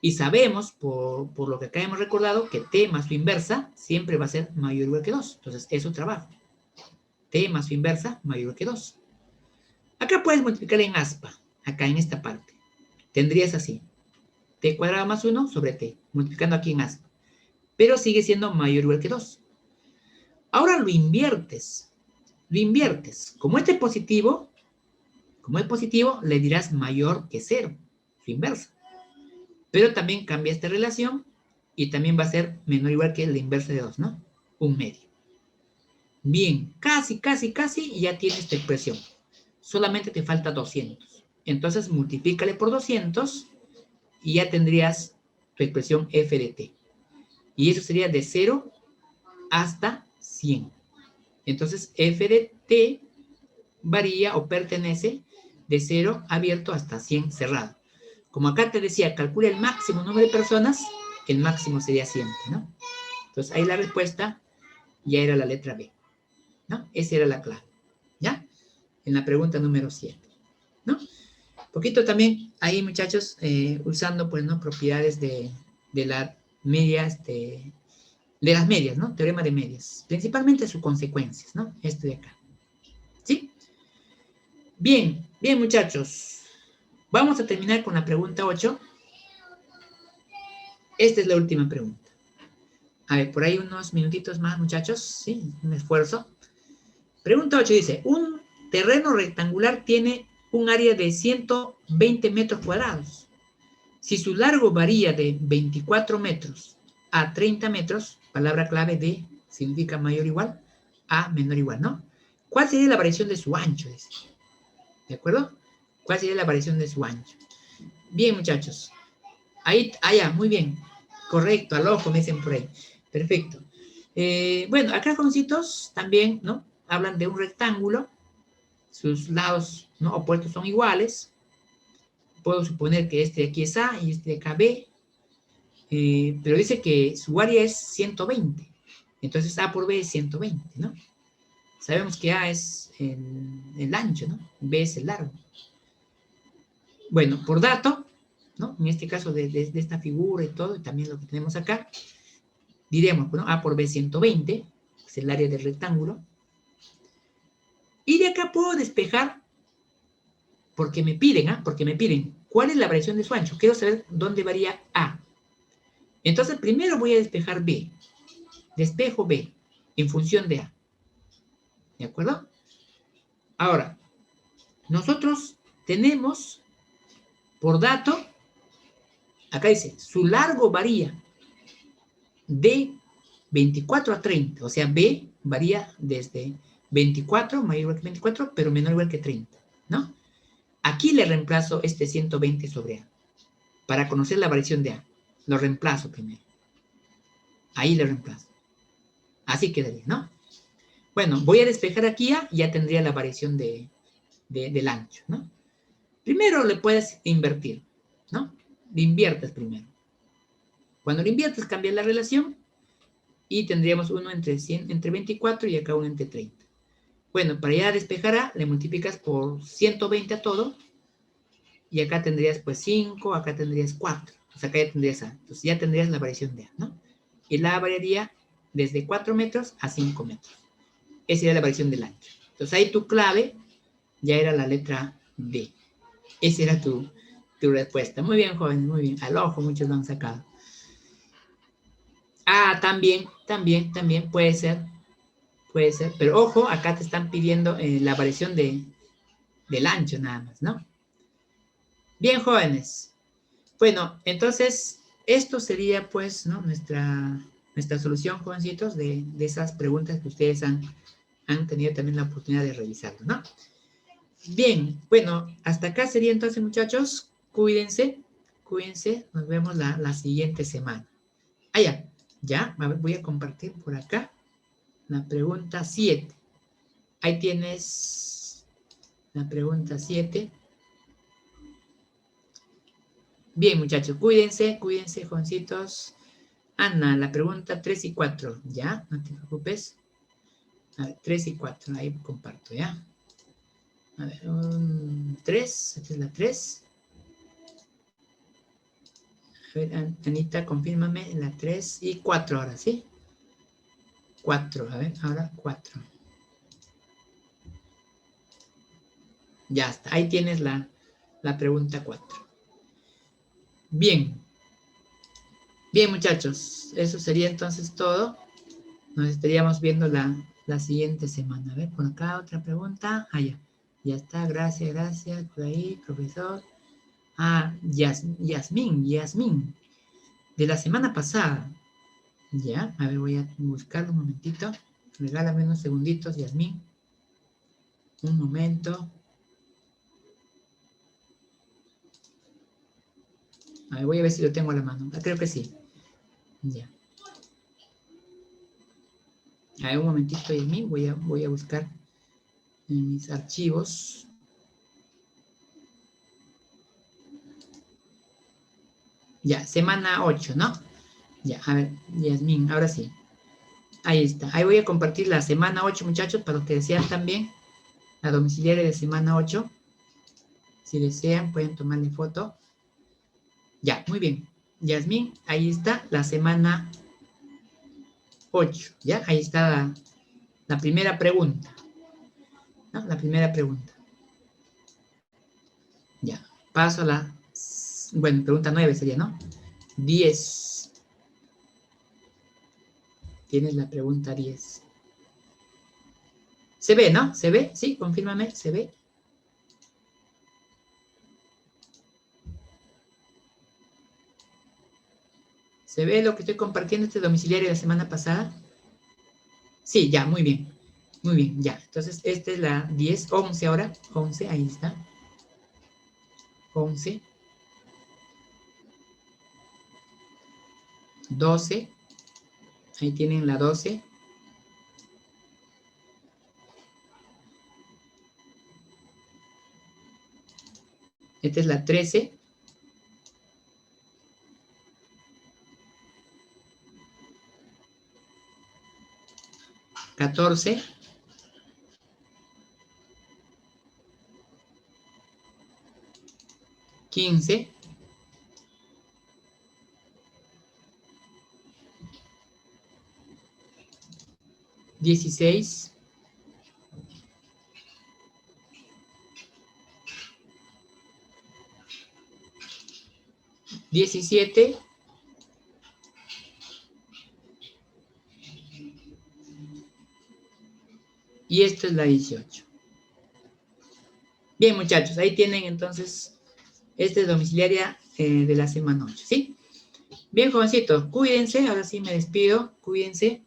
Y sabemos, por lo que acá hemos recordado, que t más su inversa siempre va a ser mayor o igual que 2. Entonces, eso trabaja. T más su inversa mayor que 2. Acá puedes multiplicar en aspa, acá en esta parte. Tendrías así, t cuadrado más 1 sobre t, multiplicando aquí en aspa. Pero sigue siendo mayor o igual que 2. Ahora lo inviertes. Lo inviertes. Como este es positivo, le dirás mayor que 0, su inversa. Pero también cambia esta relación y también va a ser menor o igual que la inversa de 2, ¿no? Un medio. Bien, casi, y ya tienes esta expresión. Solamente te falta 200. Entonces, multiplícale por 200 y ya tendrías tu expresión f de t. Y eso sería de 0 hasta 100. Entonces, f de t varía o pertenece de 0 abierto hasta 100 cerrado. Como acá te decía, calcula el máximo número de personas, el máximo sería siempre, ¿no? Entonces, ahí la respuesta ya era la letra B, ¿no? Esa era la clave, ¿ya? En la pregunta número 7, ¿no? Poquito también ahí, muchachos, usando, pues, ¿no?, propiedades de las medias, de las medias, ¿no? Teorema de medias. Principalmente sus consecuencias, ¿no? Este de acá. ¿Sí? Bien, muchachos. Vamos a terminar con la pregunta 8. Esta es la última pregunta. A ver, por ahí unos minutitos más, muchachos. Sí, un esfuerzo. Pregunta 8 dice, un terreno rectangular tiene un área de 120 metros cuadrados. Si su largo varía de 24 metros a 30 metros, palabra clave de significa mayor o igual a menor o igual, ¿no? ¿Cuál sería la variación de su ancho? Dice. ¿De acuerdo? ¿Cuál sería la variación de su ancho? Bien, muchachos. Ahí, allá, muy bien. Correcto, al ojo me dicen por ahí. Perfecto. Bueno, acá, jovencitos, también, ¿no? Hablan de un rectángulo. Sus lados, ¿no?, opuestos son iguales. Puedo suponer que este de aquí es A y este de acá B. Pero dice que su área es 120. Entonces A por B es 120, ¿no? Sabemos que A es el ancho, ¿no? B es el largo. Bueno, por dato, ¿no?, en este caso de esta figura y todo, y también lo que tenemos acá, diremos, bueno, A por B 120, es el área del rectángulo. Y de acá puedo despejar, porque me piden, ¿cuál es la variación de su ancho? Quiero saber dónde varía A. Entonces, primero voy a despejar B. Despejo B en función de A. ¿De acuerdo? Ahora, nosotros tenemos por dato, acá dice, su largo varía de 24 a 30. O sea, B varía desde 24, mayor igual que 24, pero menor igual que 30, ¿no? Aquí le reemplazo este 120 sobre A. Para conocer la variación de A. Lo reemplazo primero. Ahí le reemplazo. Así quedaría, ¿no? Bueno, voy a despejar aquí A y ya tendría la variación del ancho, ¿no? Primero le puedes invertir, ¿no? Le inviertes primero. Cuando le inviertes, cambia la relación y tendríamos uno entre 24 y acá uno entre 30. Bueno, para ya despejar A, le multiplicas por 120 a todo y acá tendrías pues 5, acá tendrías 4. O sea, acá ya tendrías A. Entonces ya tendrías la variación de A, ¿no? Y la A variaría desde 4 metros a 5 metros. Esa sería la variación del ancho. Entonces ahí tu clave ya era la letra D. Esa era tu respuesta. Muy bien, joven, muy bien. Al ojo muchos lo han sacado. Ah, también puede ser. Puede ser. Pero ojo, acá te están pidiendo la variación del ancho nada más, ¿no? Bien, jóvenes. Bueno, entonces, esto sería pues, ¿no? Nuestra solución, jovencitos, de esas preguntas que ustedes han tenido también la oportunidad de revisarlo, ¿no? Bien, bueno, hasta acá sería entonces, muchachos. Cuídense, nos vemos la siguiente semana. Ah, ya, a ver, voy a compartir por acá la pregunta 7. Ahí tienes la pregunta 7. Bien, muchachos, cuídense, jovencitos. Ana, la pregunta 3 y 4, ¿ya? No te preocupes. A ver, 3 y 4, ahí comparto, ¿ya? A ver, 3, esta es la 3. A ver, Anita, confírmame la 3 y 4 ahora, ¿sí? 4, a ver, ahora 4. Ya está, ahí tienes la pregunta 4. Bien. Bien, muchachos, eso sería entonces todo. Nos estaríamos viendo la siguiente semana. A ver, por acá otra pregunta. Ah, ya. Ya está, gracias. Por ahí, profesor. Ah, Yasmín. De la semana pasada. Ya, a ver, voy a buscarlo un momentito. Regálame unos segunditos, Yasmín. Un momento. A ver, voy a ver si lo tengo a la mano. Creo que sí. Ya. A ver, un momentito, Yasmín. Voy a buscar en mis archivos. Ya, semana 8, ¿no? Ya, a ver, Yasmín, ahora sí. Ahí está. Ahí voy a compartir la semana 8, muchachos, para los que desean también. La domiciliaria de semana 8. Si desean, pueden tomarle foto. Ya, muy bien. Yasmín, ahí está la semana 8. Ya, ahí está la primera pregunta. ¿No? La primera pregunta. Ya, paso a la... Bueno, pregunta 9 sería, ¿no? 10. Tienes la pregunta 10. ¿Se ve, no? ¿Se ve? Sí, confírmame, ¿se ve? ¿Se ve lo que estoy compartiendo este domiciliario de la semana pasada? Sí, ya, muy bien. Muy bien, ya. Entonces, esta es la 10, 11 ahora. 11, ahí está. 11. 12. Ahí tienen la 12. Esta es la 13. 14. 15. 16. 17. 17. Y esto es la 18. Bien, muchachos, ahí tienen entonces esta es domiciliaria de la semana 8, ¿sí? Bien, jovencitos, cuídense, ahora sí me despido, cuídense.